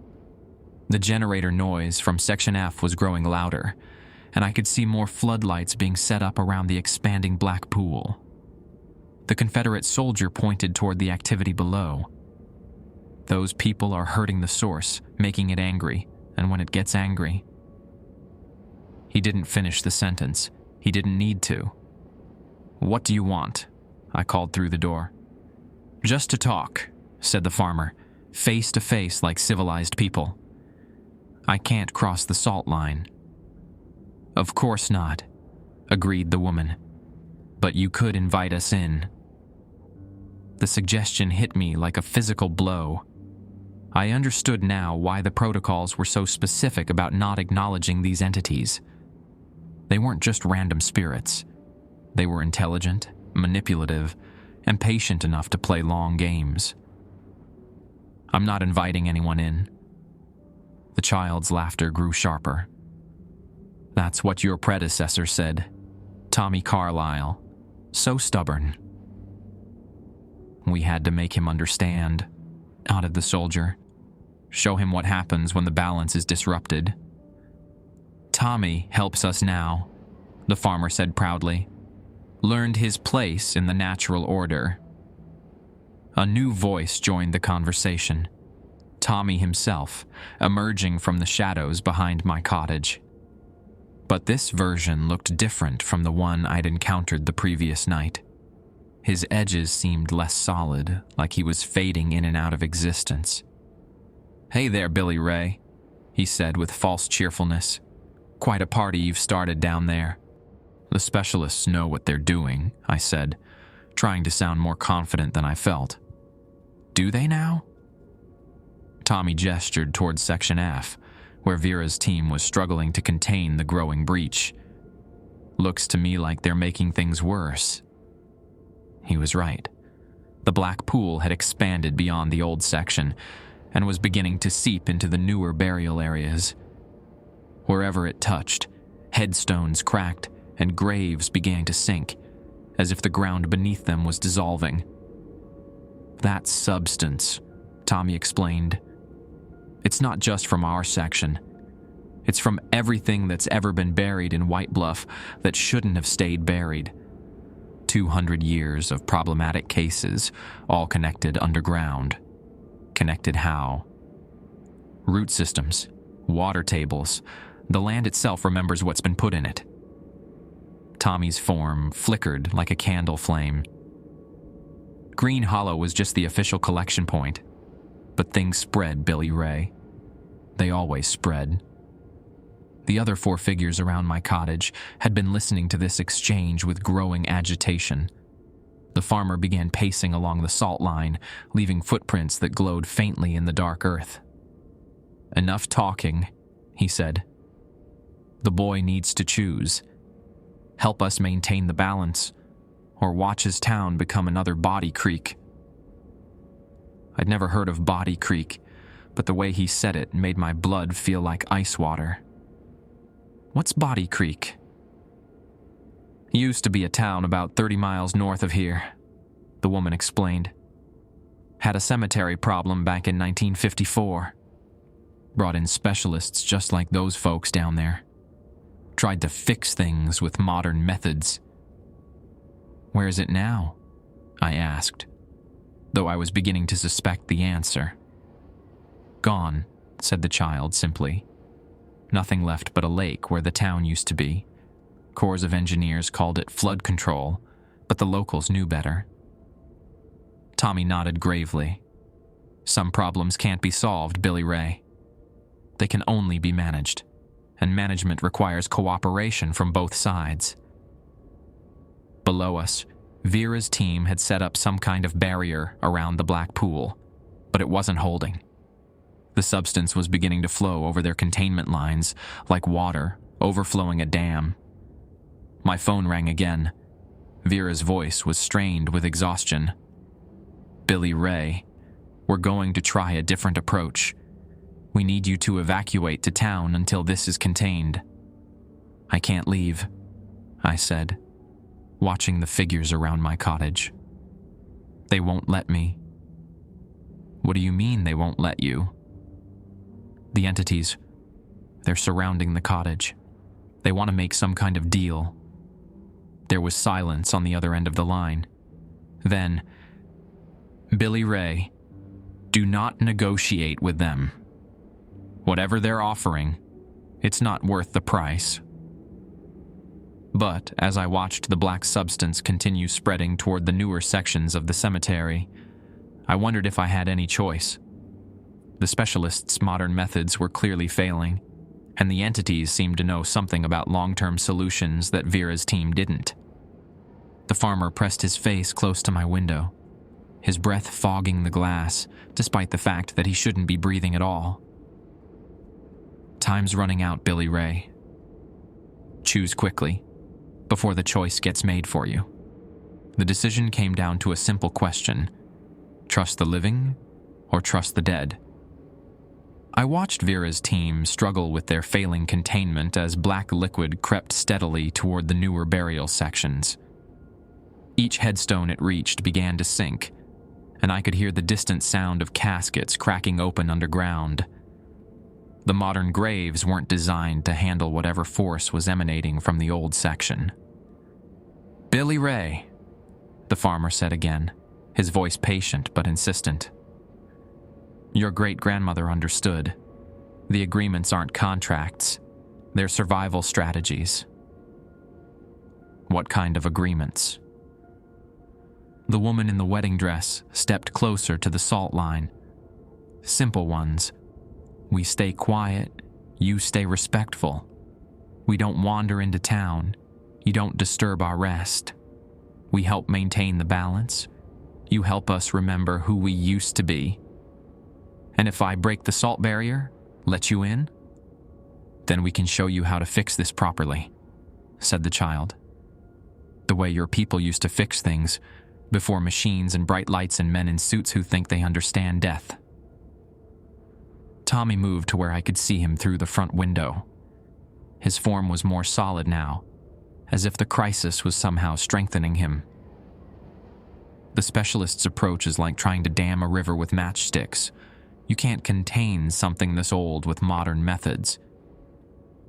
The generator noise from Section F was growing louder, and I could see more floodlights being set up around the expanding black pool. The Confederate soldier pointed toward the activity below. "Those people are hurting the source, making it angry, and when it gets angry—" He didn't finish the sentence. He didn't need to. "What do you want?" I called through the door. "Just to talk," said the farmer, face to face like civilized people. "I can't cross the salt line." "Of course not," agreed the woman. "But you could invite us in." The suggestion hit me like a physical blow. I understood now why the protocols were so specific about not acknowledging these entities. They weren't just random spirits. They were intelligent, manipulative, and patient enough to play long games. "I'm not inviting anyone in." The child's laughter grew sharper. "That's what your predecessor said. Tommy Carlyle. So stubborn." "We had to make him understand," nodded the soldier. "Show him what happens when the balance is disrupted." "Tommy helps us now," the farmer said proudly. "Learned his place in the natural order." A new voice joined the conversation. Tommy himself, emerging from the shadows behind my cottage. But this version looked different from the one I'd encountered the previous night. His edges seemed less solid, like he was fading in and out of existence. "Hey there, Billy Ray," he said with false cheerfulness. "Quite a party you've started down there." "The specialists know what they're doing," I said, trying to sound more confident than I felt. "Do they now?" Tommy gestured towards Section F, where Vera's team was struggling to contain the growing breach. "Looks to me like they're making things worse." He was right. The black pool had expanded beyond the old section, and was beginning to seep into the newer burial areas. Wherever it touched, headstones cracked and graves began to sink, as if the ground beneath them was dissolving. "That substance," Tommy explained. "It's not just from our section. It's from everything that's ever been buried in White Bluff that shouldn't have stayed buried. 200 years of problematic cases, all connected underground. Connected how? Root systems, water tables. The land itself remembers what's been put in it." Tommy's form flickered like a candle flame. Green Hollow was just the official collection point. But things spread, Billy Ray. They always spread. The other 4 figures around my cottage had been listening to this exchange with growing agitation. The farmer began pacing along the salt line, leaving footprints that glowed faintly in the dark earth. "Enough talking," he said. "The boy needs to choose. Help us maintain the balance, or watch his town become another Body Creek." I'd never heard of Body Creek, but the way he said it made my blood feel like ice water. "What's Body Creek?" "Used to be a town about 30 miles north of here," the woman explained. "Had a cemetery problem back in 1954. Brought in specialists just like those folks down there. Tried to fix things with modern methods." "Where is it now?" I asked, though I was beginning to suspect the answer. "Gone," said the child simply. "Nothing left but a lake where the town used to be. Corps of Engineers called it flood control, but the locals knew better." Tommy nodded gravely. "Some problems can't be solved, Billy Ray. They can only be managed, and management requires cooperation from both sides." Below us, Vera's team had set up some kind of barrier around the black pool, but it wasn't holding. The substance was beginning to flow over their containment lines like water overflowing a dam. My phone rang again. Vera's voice was strained with exhaustion. "Billy Ray, we're going to try a different approach. We need you to evacuate to town until this is contained." "I can't leave," I said, watching the figures around my cottage. "They won't let me." "What do you mean they won't let you?" "The entities, they're surrounding the cottage. They want to make some kind of deal." There was silence on the other end of the line. Then, "Billy Ray, do not negotiate with them. Whatever they're offering, it's not worth the price." But as I watched the black substance continue spreading toward the newer sections of the cemetery, I wondered if I had any choice. The specialists' modern methods were clearly failing, and the entities seemed to know something about long-term solutions that Vera's team didn't. The farmer pressed his face close to my window, his breath fogging the glass, despite the fact that he shouldn't be breathing at all. "Time's running out, Billy Ray. Choose quickly, before the choice gets made for you." The decision came down to a simple question: trust the living or trust the dead? I watched Vera's team struggle with their failing containment as black liquid crept steadily toward the newer burial sections. Each headstone it reached began to sink, and I could hear the distant sound of caskets cracking open underground. The modern graves weren't designed to handle whatever force was emanating from the old section. "Billy Ray," the farmer said again, his voice patient but insistent. "Your great-grandmother understood. The agreements aren't contracts. They're survival strategies." "What kind of agreements?" The woman in the wedding dress stepped closer to the salt line. "Simple ones. We stay quiet, you stay respectful. We don't wander into town, you don't disturb our rest. We help maintain the balance, you help us remember who we used to be. And if I break the salt barrier, let you in, then we can show you how to fix this properly," said the child. "The way your people used to fix things, before machines and bright lights and men in suits who think they understand death." Tommy moved to where I could see him through the front window. His form was more solid now, as if the crisis was somehow strengthening him. The specialist's approach is like trying to dam a river with matchsticks. You can't contain something this old with modern methods.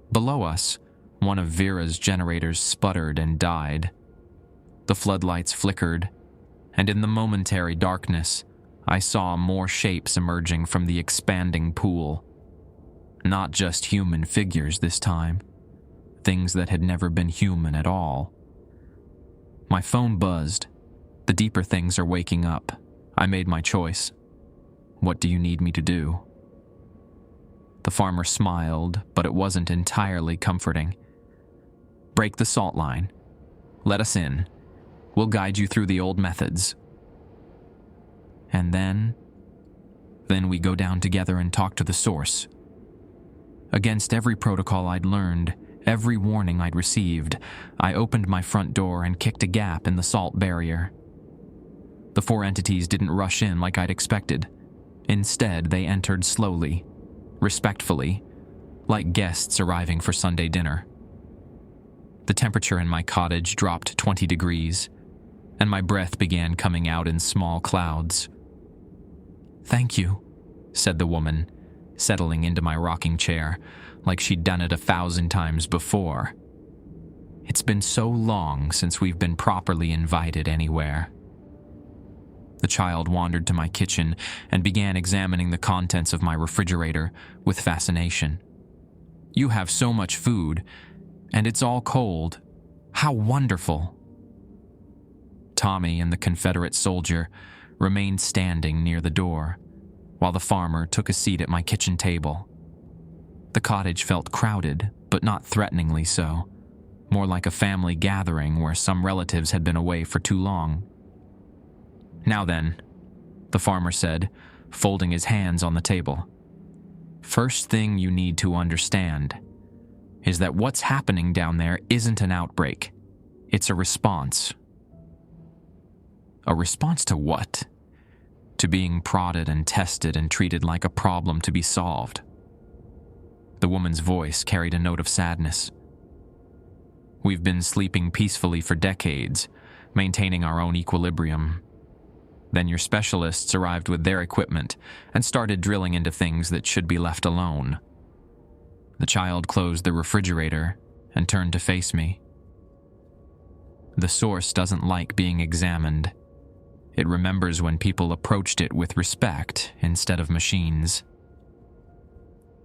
Below us, one of Vera's generators sputtered and died. The floodlights flickered, and in the momentary darkness, I saw more shapes emerging from the expanding pool. Not just human figures this time, things that had never been human at all. My phone buzzed. The deeper things are waking up. I made my choice. What do you need me to do? The farmer smiled, but it wasn't entirely comforting. Break the salt line. Let us in. We'll guide you through the old methods. And then we go down together and talk to the source. Against every protocol I'd learned, every warning I'd received, I opened my front door and kicked a gap in the salt barrier. The four entities didn't rush in like I'd expected. Instead, they entered slowly, respectfully, like guests arriving for Sunday dinner. The temperature in my cottage dropped 20 degrees, and my breath began coming out in small clouds. "Thank you," said the woman, settling into my rocking chair, like she'd done it 1,000 times before. "It's been so long since we've been properly invited anywhere." The child wandered to my kitchen and began examining the contents of my refrigerator with fascination. "You have so much food, and it's all cold. How wonderful!" Tommy and the Confederate soldier remained standing near the door, while the farmer took a seat at my kitchen table. The cottage felt crowded, but not threateningly so, more like a family gathering where some relatives had been away for too long. "Now then," the farmer said, folding his hands on the table. "First thing you need to understand is that what's happening down there isn't an outbreak. It's a response." "A response to what?" "To being prodded and tested and treated like a problem to be solved." The woman's voice carried a note of sadness. "We've been sleeping peacefully for decades, maintaining our own equilibrium. Then your specialists arrived with their equipment and started drilling into things that should be left alone." The child closed the refrigerator and turned to face me. "The source doesn't like being examined. It remembers when people approached it with respect instead of machines."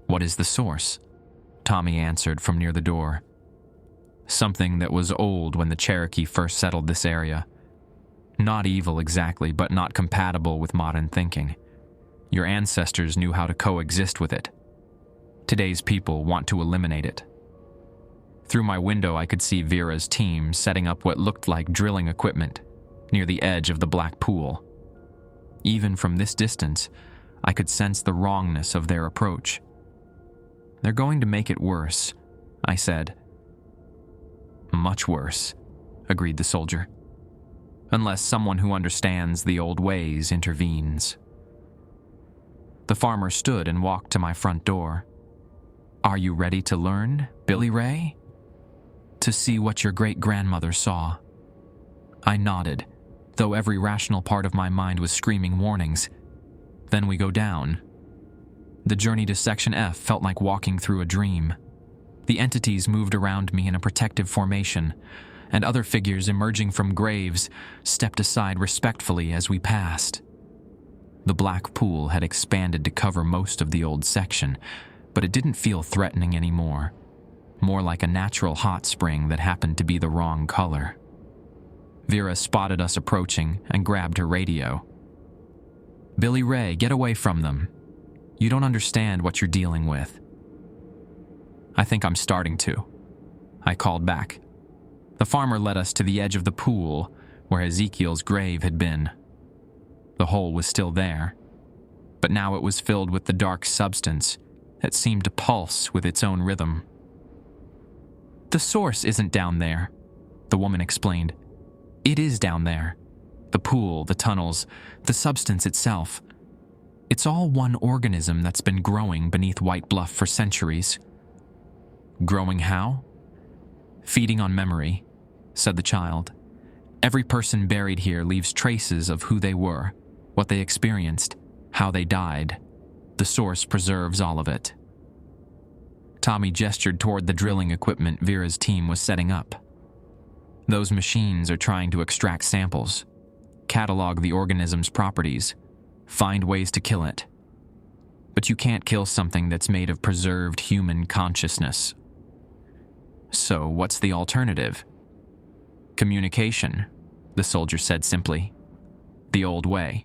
"What is the source?" Tommy answered from near the door. "Something that was old when the Cherokee first settled this area. Not evil exactly, but not compatible with modern thinking. Your ancestors knew how to coexist with it. Today's people want to eliminate it." Through my window, I could see Vera's team setting up what looked like drilling equipment near the edge of the black pool. Even from this distance, I could sense the wrongness of their approach. "They're going to make it worse," I said. "Much worse," agreed the soldier. "Unless someone who understands the old ways intervenes." The farmer stood and walked to my front door. "Are you ready to learn, Billy Ray? To see what your great-grandmother saw?" I nodded, though every rational part of my mind was screaming warnings. Then we go down. The journey to Section F felt like walking through a dream. The entities moved around me in a protective formation, and other figures emerging from graves stepped aside respectfully as we passed. The black pool had expanded to cover most of the old section, but it didn't feel threatening anymore, more like a natural hot spring that happened to be the wrong color. Vera spotted us approaching and grabbed her radio. "Billy Ray, get away from them. You don't understand what you're dealing with." "I think I'm starting to," I called back. The farmer led us to the edge of the pool where Ezekiel's grave had been. The hole was still there, but now it was filled with the dark substance that seemed to pulse with its own rhythm. "The source isn't down there," the woman explained. "It is down there. The pool, the tunnels, the substance itself. It's all one organism that's been growing beneath White Bluff for centuries. Growing how? Feeding on memory, said the child. Every person buried here leaves traces of who they were, what they experienced, how they died. The source preserves all of it. Tommy gestured toward the drilling equipment Vera's team was setting up. Those machines are trying to extract samples, catalog the organism's properties, find ways to kill it. But you can't kill something that's made of preserved human consciousness. So what's the alternative? Communication, the soldier said simply. The old way.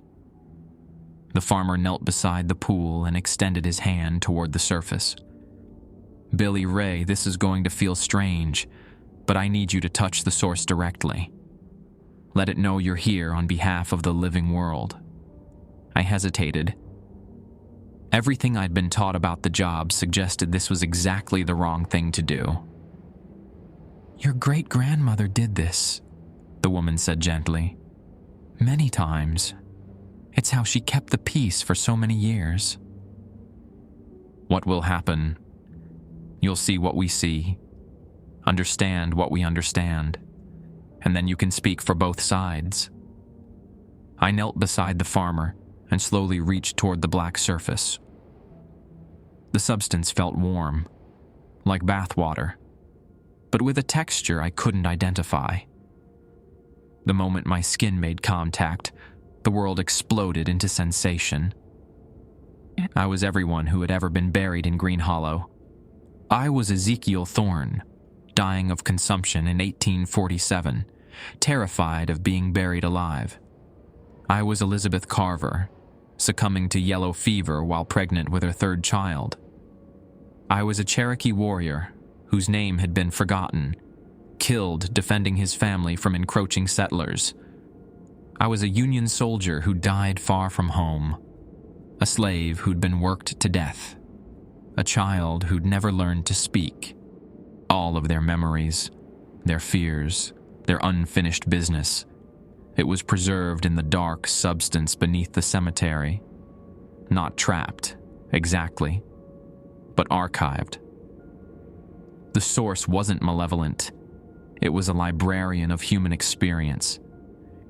The farmer knelt beside the pool and extended his hand toward the surface. Billy Ray, this is going to feel strange, but I need you to touch the source directly. Let it know you're here on behalf of the living world. I hesitated. Everything I'd been taught about the job suggested this was exactly the wrong thing to do. Your great-grandmother did this, the woman said gently. Many times. It's how she kept the peace for so many years. What will happen? You'll see what we see, understand what we understand, and then you can speak for both sides. I knelt beside the farmer and slowly reached toward the black surface. The substance felt warm, like bathwater, but with a texture I couldn't identify. The moment my skin made contact, the world exploded into sensation. I was everyone who had ever been buried in Green Hollow. I was Ezekiel Thorne, dying of consumption in 1847, terrified of being buried alive. I was Elizabeth Carver, succumbing to yellow fever while pregnant with her third child. I was a Cherokee warrior whose name had been forgotten, killed defending his family from encroaching settlers. I was a Union soldier who died far from home, a slave who'd been worked to death, a child who'd never learned to speak. All of their memories, their fears, their unfinished business. It was preserved in the dark substance beneath the cemetery. Not trapped, exactly, but archived. The source wasn't malevolent. It was a librarian of human experience,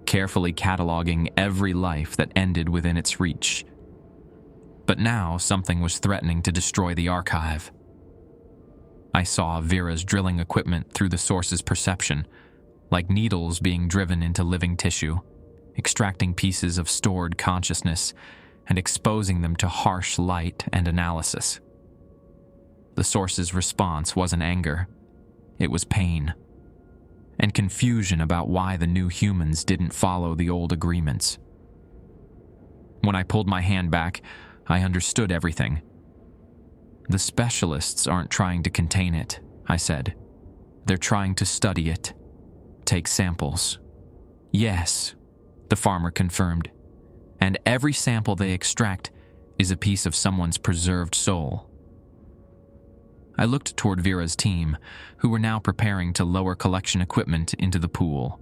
carefully cataloging every life that ended within its reach. But now something was threatening to destroy the archive. I saw Vera's drilling equipment through the source's perception, like needles being driven into living tissue, extracting pieces of stored consciousness and exposing them to harsh light and analysis. The source's response wasn't anger. It was pain and confusion about why the new humans didn't follow the old agreements. When I pulled my hand back, I understood everything. The specialists aren't trying to contain it, I said. They're trying to study it, take samples. Yes, the farmer confirmed. And every sample they extract is a piece of someone's preserved soul. I looked toward Vera's team, who were now preparing to lower collection equipment into the pool.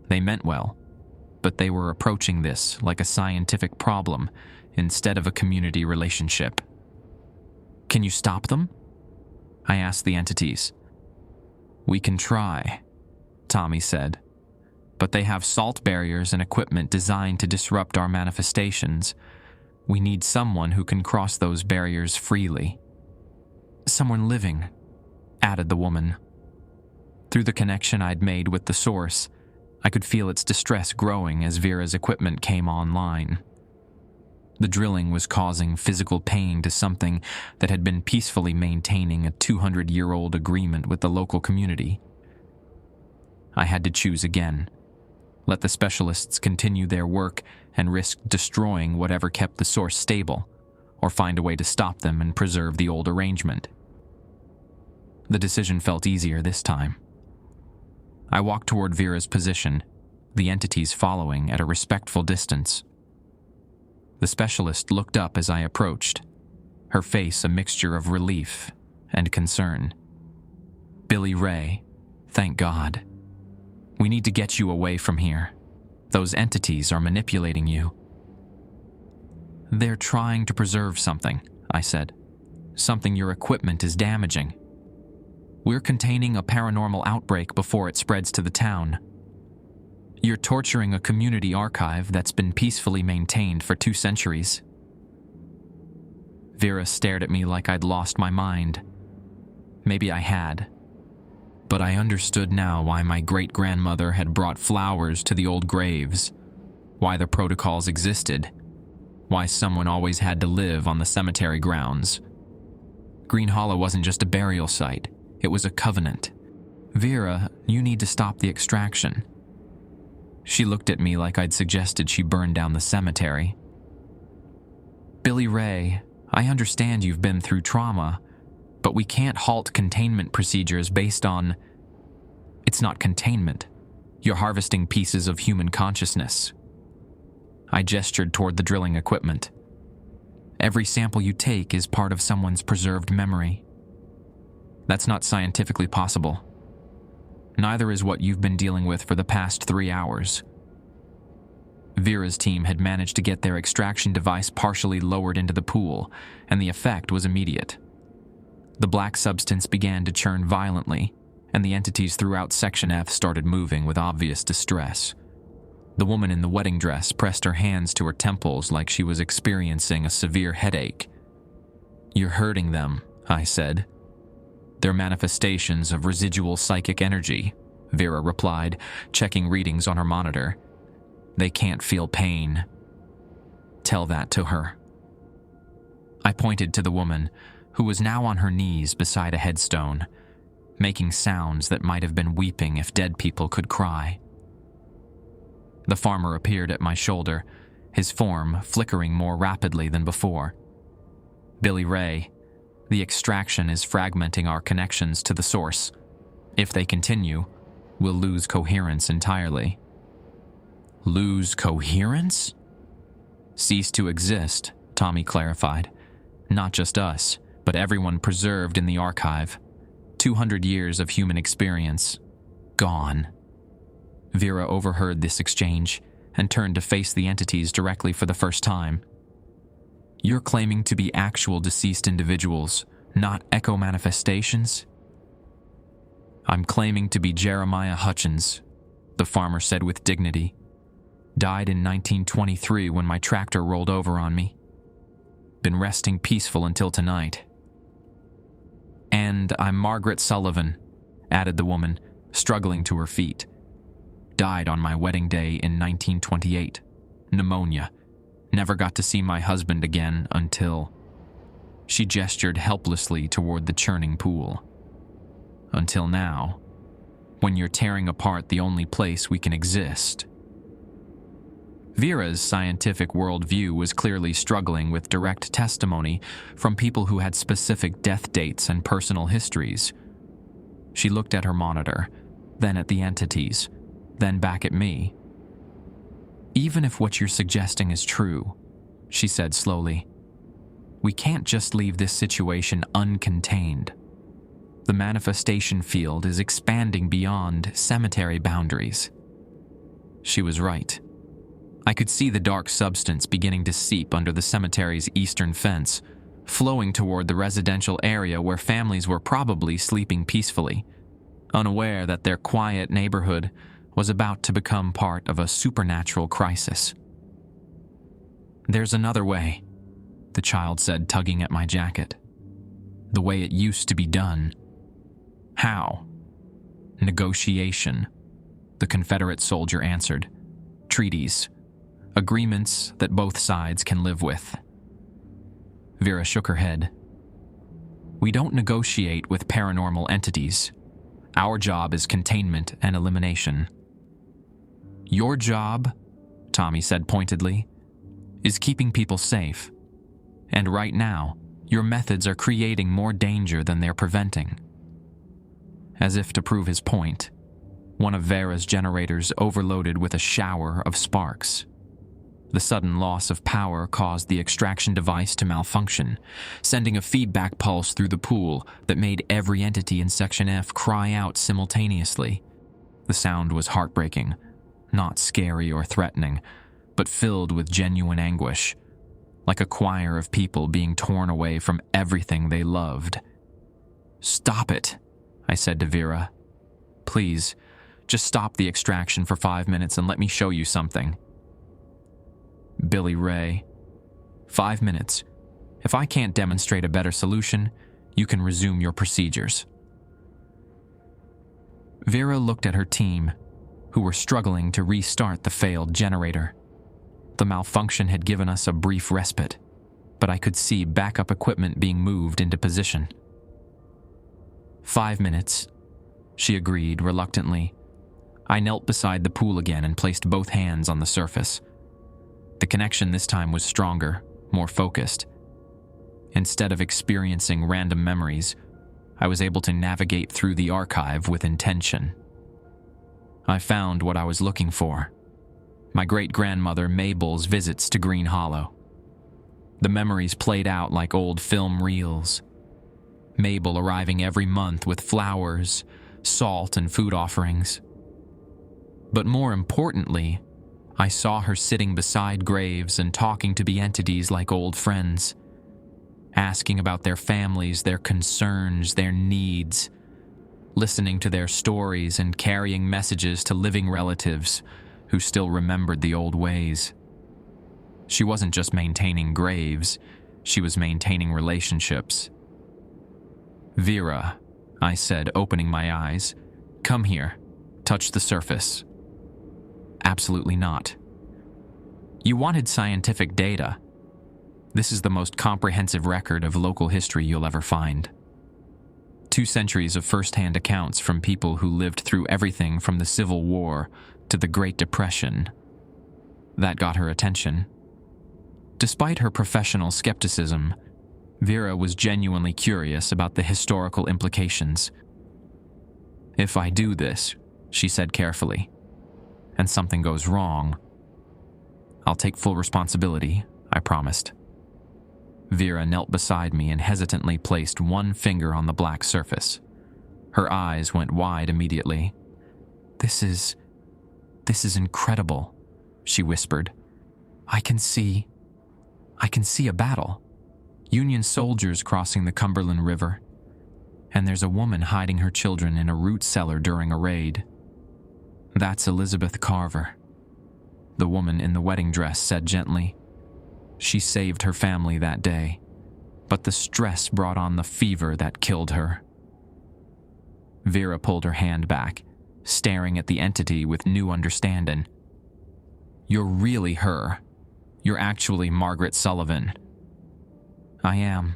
They meant well, but they were approaching this like a scientific problem instead of a community relationship. Can you stop them? I asked the entities. We can try, Tommy said, but they have salt barriers and equipment designed to disrupt our manifestations. We need someone who can cross those barriers freely. Someone living, added the woman. Through the connection I'd made with the source, I could feel its distress growing as Vera's equipment came online. The drilling was causing physical pain to something that had been peacefully maintaining a 200-year-old agreement with the local community. I had to choose again. Let the specialists continue their work and risk destroying whatever kept the source stable, or find a way to stop them and preserve the old arrangement. The decision felt easier this time. I walked toward Vera's position, the entities following at a respectful distance. The specialist looked up as I approached, her face a mixture of relief and concern. Billy Ray, thank God. We need to get you away from here. Those entities are manipulating you. They're trying to preserve something, I said. Something your equipment is damaging. We're containing a paranormal outbreak before it spreads to the town. You're torturing a community archive that's been peacefully maintained for 2 centuries. Vera stared at me like I'd lost my mind. Maybe I had. But I understood now why my great-grandmother had brought flowers to the old graves, why the protocols existed, why someone always had to live on the cemetery grounds. Green Hollow wasn't just a burial site, it was a covenant. Vera, you need to stop the extraction. She looked at me like I'd suggested she burn down the cemetery. Billy Ray, I understand you've been through trauma, but we can't halt containment procedures based on... It's not containment. You're harvesting pieces of human consciousness. I gestured toward the drilling equipment. Every sample you take is part of someone's preserved memory. That's not scientifically possible. Neither is what you've been dealing with for the past 3 hours. Vera's team had managed to get their extraction device partially lowered into the pool, and the effect was immediate. The black substance began to churn violently, and the entities throughout Section F started moving with obvious distress. The woman in the wedding dress pressed her hands to her temples like she was experiencing a severe headache. You're hurting them, I said. They're manifestations of residual psychic energy, Vera replied, checking readings on her monitor. They can't feel pain. Tell that to her. I pointed to the woman, who was now on her knees beside a headstone, making sounds that might have been weeping if dead people could cry. The farmer appeared at my shoulder, his form flickering more rapidly than before. Billy Ray, the extraction is fragmenting our connections to the source. If they continue, we'll lose coherence entirely. Lose coherence? Cease to exist, Tommy clarified. Not just us, but everyone preserved in the archive. 200 years of human experience. Gone. Vera overheard this exchange and turned to face the entities directly for the first time. You're claiming to be actual deceased individuals, not echo manifestations? I'm claiming to be Jeremiah Hutchins, the farmer said with dignity. Died in 1923 when my tractor rolled over on me. Been resting peaceful until tonight. And I'm Margaret Sullivan, added the woman, struggling to her feet. Died on my wedding day in 1928. Pneumonia. Never got to see my husband again until... She gestured helplessly toward the churning pool. Until now, when you're tearing apart the only place we can exist. Vera's scientific worldview was clearly struggling with direct testimony from people who had specific death dates and personal histories. She looked at her monitor, then at the entities, then back at me. Even if what you're suggesting is true, she said slowly, we can't just leave this situation uncontained. The manifestation field is expanding beyond cemetery boundaries. She was right. I could see the dark substance beginning to seep under the cemetery's eastern fence, flowing toward the residential area where families were probably sleeping peacefully, unaware that their quiet neighborhood was about to become part of a supernatural crisis. There's another way, the child said, tugging at my jacket. The way it used to be done. How? Negotiation, the Confederate soldier answered. Treaties. Agreements that both sides can live with. Vera shook her head. We don't negotiate with paranormal entities. Our job is containment and elimination. Your job, Tommy said pointedly, is keeping people safe. And right now, your methods are creating more danger than they're preventing. As if to prove his point, one of Vera's generators overloaded with a shower of sparks. The sudden loss of power caused the extraction device to malfunction, sending a feedback pulse through the pool that made every entity in Section F cry out simultaneously. The sound was heartbreaking, not scary or threatening, but filled with genuine anguish, like a choir of people being torn away from everything they loved. "Stop it," I said to Vera. "Please, just stop the extraction for 5 minutes and let me show you something." "Billy Ray, 5 minutes. If I can't demonstrate a better solution, you can resume your procedures." Vera looked at her team, who were struggling to restart the failed generator. The malfunction had given us a brief respite, but I could see backup equipment being moved into position. 5 minutes, she agreed reluctantly. I knelt beside the pool again and placed both hands on the surface. The connection this time was stronger, more focused. Instead of experiencing random memories, I was able to navigate through the archive with intention. I found what I was looking for: my great-grandmother Mabel's visits to Green Hollow. The memories played out like old film reels. Mabel arriving every month with flowers, salt, and food offerings. But more importantly, I saw her sitting beside graves and talking to the entities like old friends, asking about their families, their concerns, their needs, listening to their stories and carrying messages to living relatives who still remembered the old ways. She wasn't just maintaining graves, she was maintaining relationships. "Vera," I said, opening my eyes, "come here, touch the surface." "Absolutely not." "You wanted scientific data. This is the most comprehensive record of local history you'll ever find. 2 centuries of first-hand accounts from people who lived through everything from the Civil War to the Great Depression." That got her attention. Despite her professional skepticism, Vera was genuinely curious about the historical implications. "If I do this," she said carefully, "and something goes wrong, I'll take full responsibility," I promised. Vera knelt beside me and hesitantly placed one finger on the black surface. Her eyes went wide immediately. This is incredible," she whispered. I can see a battle. Union soldiers crossing the Cumberland River. And there's a woman hiding her children in a root cellar during a raid. That's Elizabeth Carver." The woman in the wedding dress said gently. "She saved her family that day, but the stress brought on the fever that killed her." Vera pulled her hand back, staring at the entity with new understanding. "You're really her. You're actually Margaret Sullivan." "I am.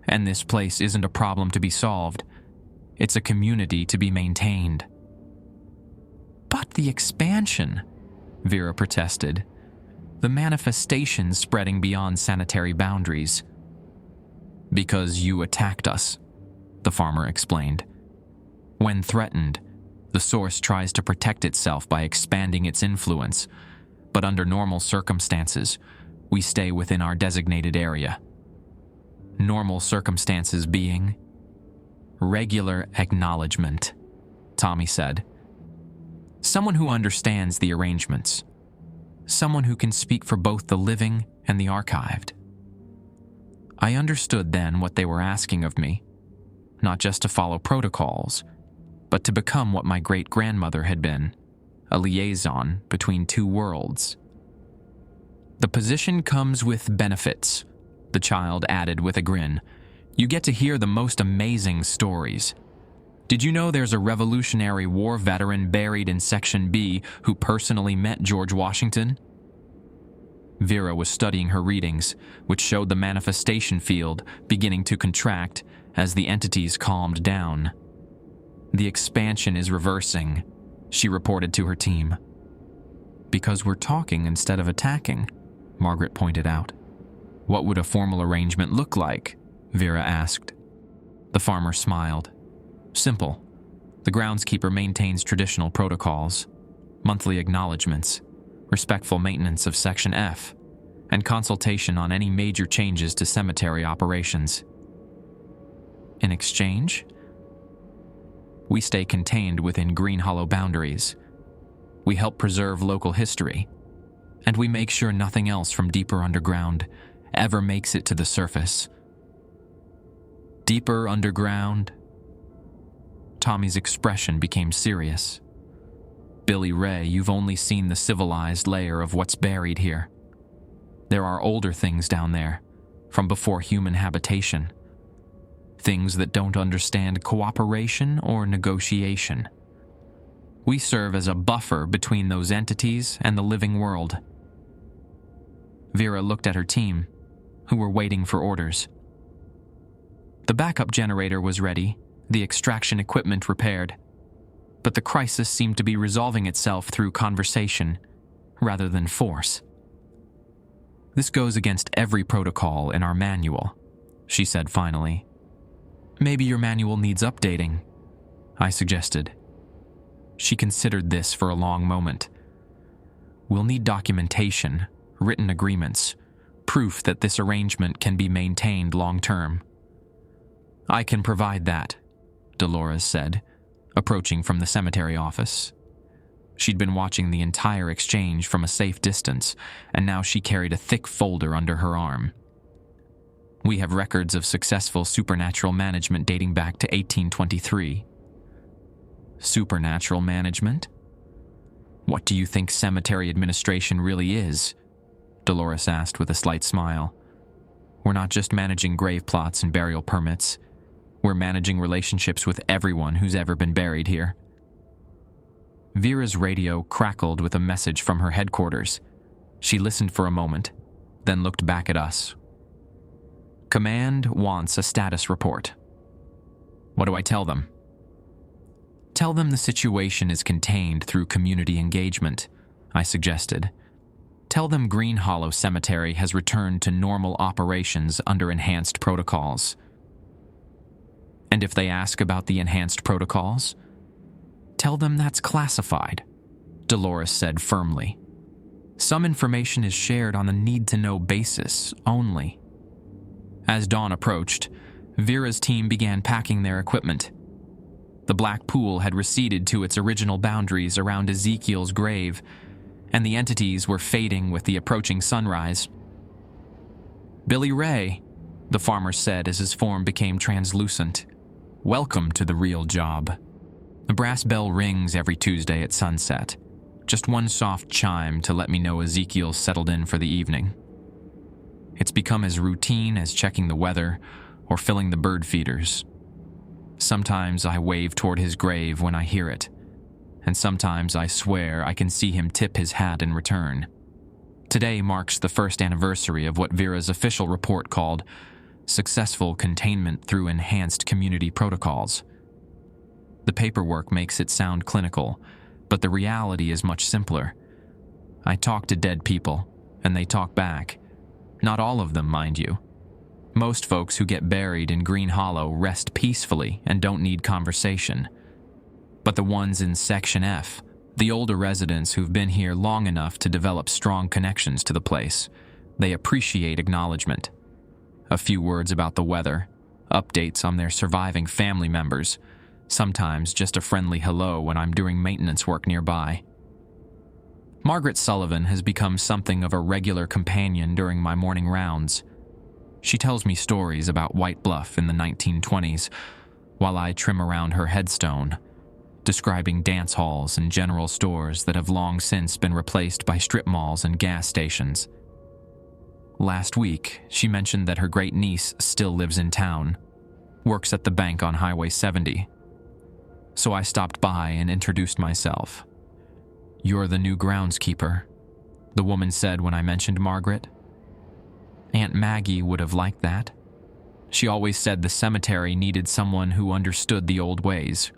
And this place isn't a problem to be solved. It's a community to be maintained." "But the expansion," Vera protested. "The manifestations spreading beyond sanitary boundaries." "Because you attacked us," the farmer explained. "When threatened, the source tries to protect itself by expanding its influence, but under normal circumstances, we stay within our designated area. Normal circumstances being regular acknowledgement," Tommy said. "Someone who understands the arrangements. Someone who can speak for both the living and the archived." I understood then what they were asking of me, not just to follow protocols, but to become what my great-grandmother had been, a liaison between 2 worlds. "The position comes with benefits," the child added with a grin. "You get to hear the most amazing stories. Did you know there's a Revolutionary War veteran buried in Section B who personally met George Washington?" Vera was studying her readings, which showed the manifestation field beginning to contract as the entities calmed down. "The expansion is reversing," she reported to her team. "Because we're talking instead of attacking," Margaret pointed out. "What would a formal arrangement look like?" Vera asked. The farmer smiled. "Simple. The groundskeeper maintains traditional protocols, monthly acknowledgements, respectful maintenance of Section F, and consultation on any major changes to cemetery operations. In exchange, we stay contained within Green Hollow boundaries. We help preserve local history, and we make sure nothing else from deeper underground ever makes it to the surface. Deeper underground. Tommy's expression became serious. Billy Ray, you've only seen the civilized layer of what's buried here. There are older things down there, from before human habitation. Things that don't understand cooperation or negotiation. We serve as a buffer between those entities and the living world. Vera looked at her team, who were waiting for orders. The backup generator was ready, the extraction equipment repaired, but the crisis seemed to be resolving itself through conversation rather than force. This goes against every protocol in our manual, she said finally. Maybe your manual needs updating, I suggested. She considered this for a long moment. We'll need documentation, written agreements, proof that this arrangement can be maintained long-term. I can provide that, Dolores said, approaching from the cemetery office. She'd been watching the entire exchange from a safe distance, and now she carried a thick folder under her arm. We have records of successful supernatural management dating back to 1823. Supernatural management? What do you think cemetery administration really is? Dolores asked with a slight smile. We're not just managing grave plots and burial permits. We're managing relationships with everyone who's ever been buried here. Vera's radio crackled with a message from her headquarters. She listened for a moment, then looked back at us. Command wants a status report. What do I tell them? Tell them the situation is contained through community engagement, I suggested. Tell them Green Hollow Cemetery has returned to normal operations under enhanced protocols. And if they ask about the enhanced protocols, tell them that's classified, Dolores said firmly. Some information is shared on a need-to-know basis only. As dawn approached, Vera's team began packing their equipment. The black pool had receded to its original boundaries around Ezekiel's grave, and the entities were fading with the approaching sunrise. Billy Ray, the farmer said as his form became translucent. Welcome to the real job. The brass bell rings every Tuesday at sunset. Just one soft chime to let me know Ezekiel's settled in for the evening. It's become as routine as checking the weather or filling the bird feeders. Sometimes I wave toward his grave when I hear it, and sometimes I swear I can see him tip his hat in return. Today marks the first anniversary of what Vera's official report called Successful Containment Through Enhanced Community Protocols. The paperwork makes it sound clinical, but the reality is much simpler. I talk to dead people, and they talk back. Not all of them, mind you. Most folks who get buried in Green Hollow rest peacefully and don't need conversation. But the ones in Section F, the older residents who've been here long enough to develop strong connections to the place, they appreciate acknowledgement. A few words about the weather, updates on their surviving family members, sometimes just a friendly hello when I'm doing maintenance work nearby. Margaret Sullivan has become something of a regular companion during my morning rounds. She tells me stories about White Bluff in the 1920s, while I trim around her headstone, describing dance halls and general stores that have long since been replaced by strip malls and gas stations. Last week, she mentioned that her great-niece still lives in town, works at the bank on Highway 70. So I stopped by and introduced myself. "You're the new groundskeeper," the woman said when I mentioned Margaret. Aunt Maggie would have liked that. She always said the cemetery needed someone who understood the old ways.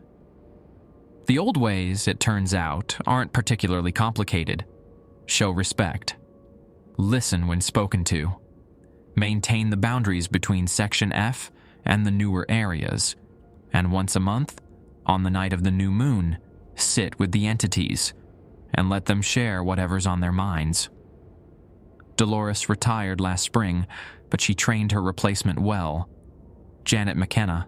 The old ways, it turns out, aren't particularly complicated. Show respect. Listen when spoken to. Maintain the boundaries between Section F and the newer areas. And once a month, on the night of the new moon, sit with the entities and let them share whatever's on their minds. Dolores retired last spring, but she trained her replacement well. Janet McKenna,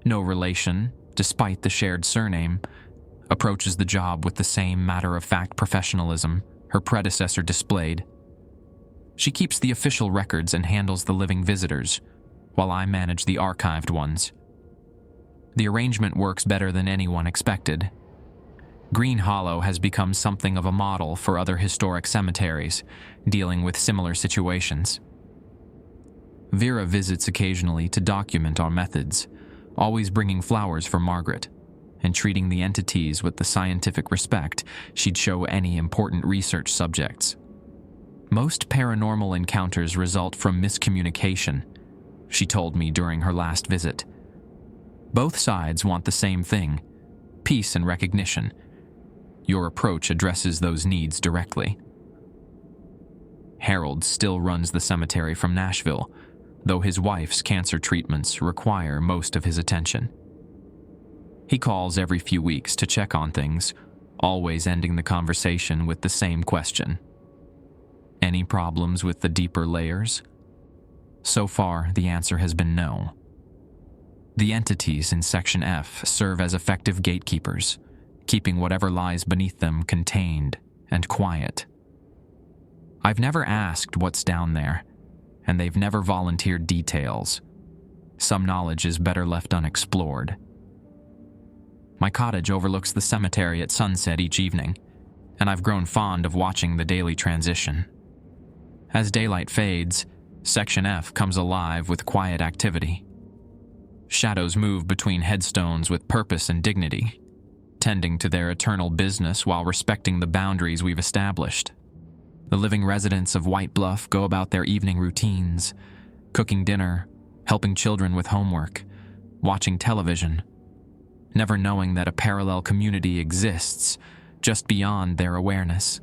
no relation, despite the shared surname, approaches the job with the same matter-of-fact professionalism her predecessor displayed. She keeps the official records and handles the living visitors, while I manage the archived ones. The arrangement works better than anyone expected. Green Hollow has become something of a model for other historic cemeteries, dealing with similar situations. Vera visits occasionally to document our methods, always bringing flowers for Margaret, and treating the entities with the scientific respect she'd show any important research subjects. Most paranormal encounters result from miscommunication, she told me during her last visit. Both sides want the same thing: peace and recognition. Your approach addresses those needs directly. Harold still runs the cemetery from Nashville, though his wife's cancer treatments require most of his attention. He calls every few weeks to check on things, always ending the conversation with the same question. Any problems with the deeper layers? So far, the answer has been no. The entities in Section F serve as effective gatekeepers, keeping whatever lies beneath them contained and quiet. I've never asked what's down there, and they've never volunteered details. Some knowledge is better left unexplored. My cottage overlooks the cemetery at sunset each evening, and I've grown fond of watching the daily transition. As daylight fades, Section F comes alive with quiet activity. Shadows move between headstones with purpose and dignity, tending to their eternal business while respecting the boundaries we've established. The living residents of White Bluff go about their evening routines, cooking dinner, helping children with homework, watching television, never knowing that a parallel community exists just beyond their awareness.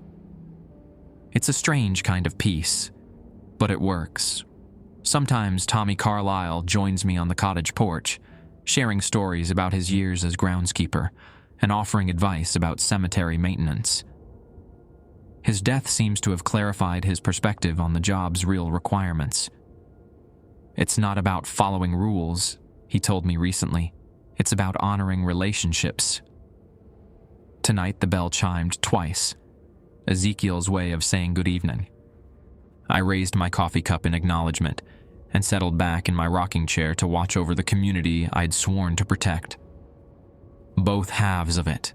It's a strange kind of peace, but it works. Sometimes Tommy Carlyle joins me on the cottage porch, sharing stories about his years as groundskeeper and offering advice about cemetery maintenance. His death seems to have clarified his perspective on the job's real requirements. It's not about following rules, he told me recently. It's about honoring relationships. Tonight the bell chimed twice, Ezekiel's way of saying good evening. I raised my coffee cup in acknowledgement and settled back in my rocking chair to watch over the community I'd sworn to protect. Both halves of it,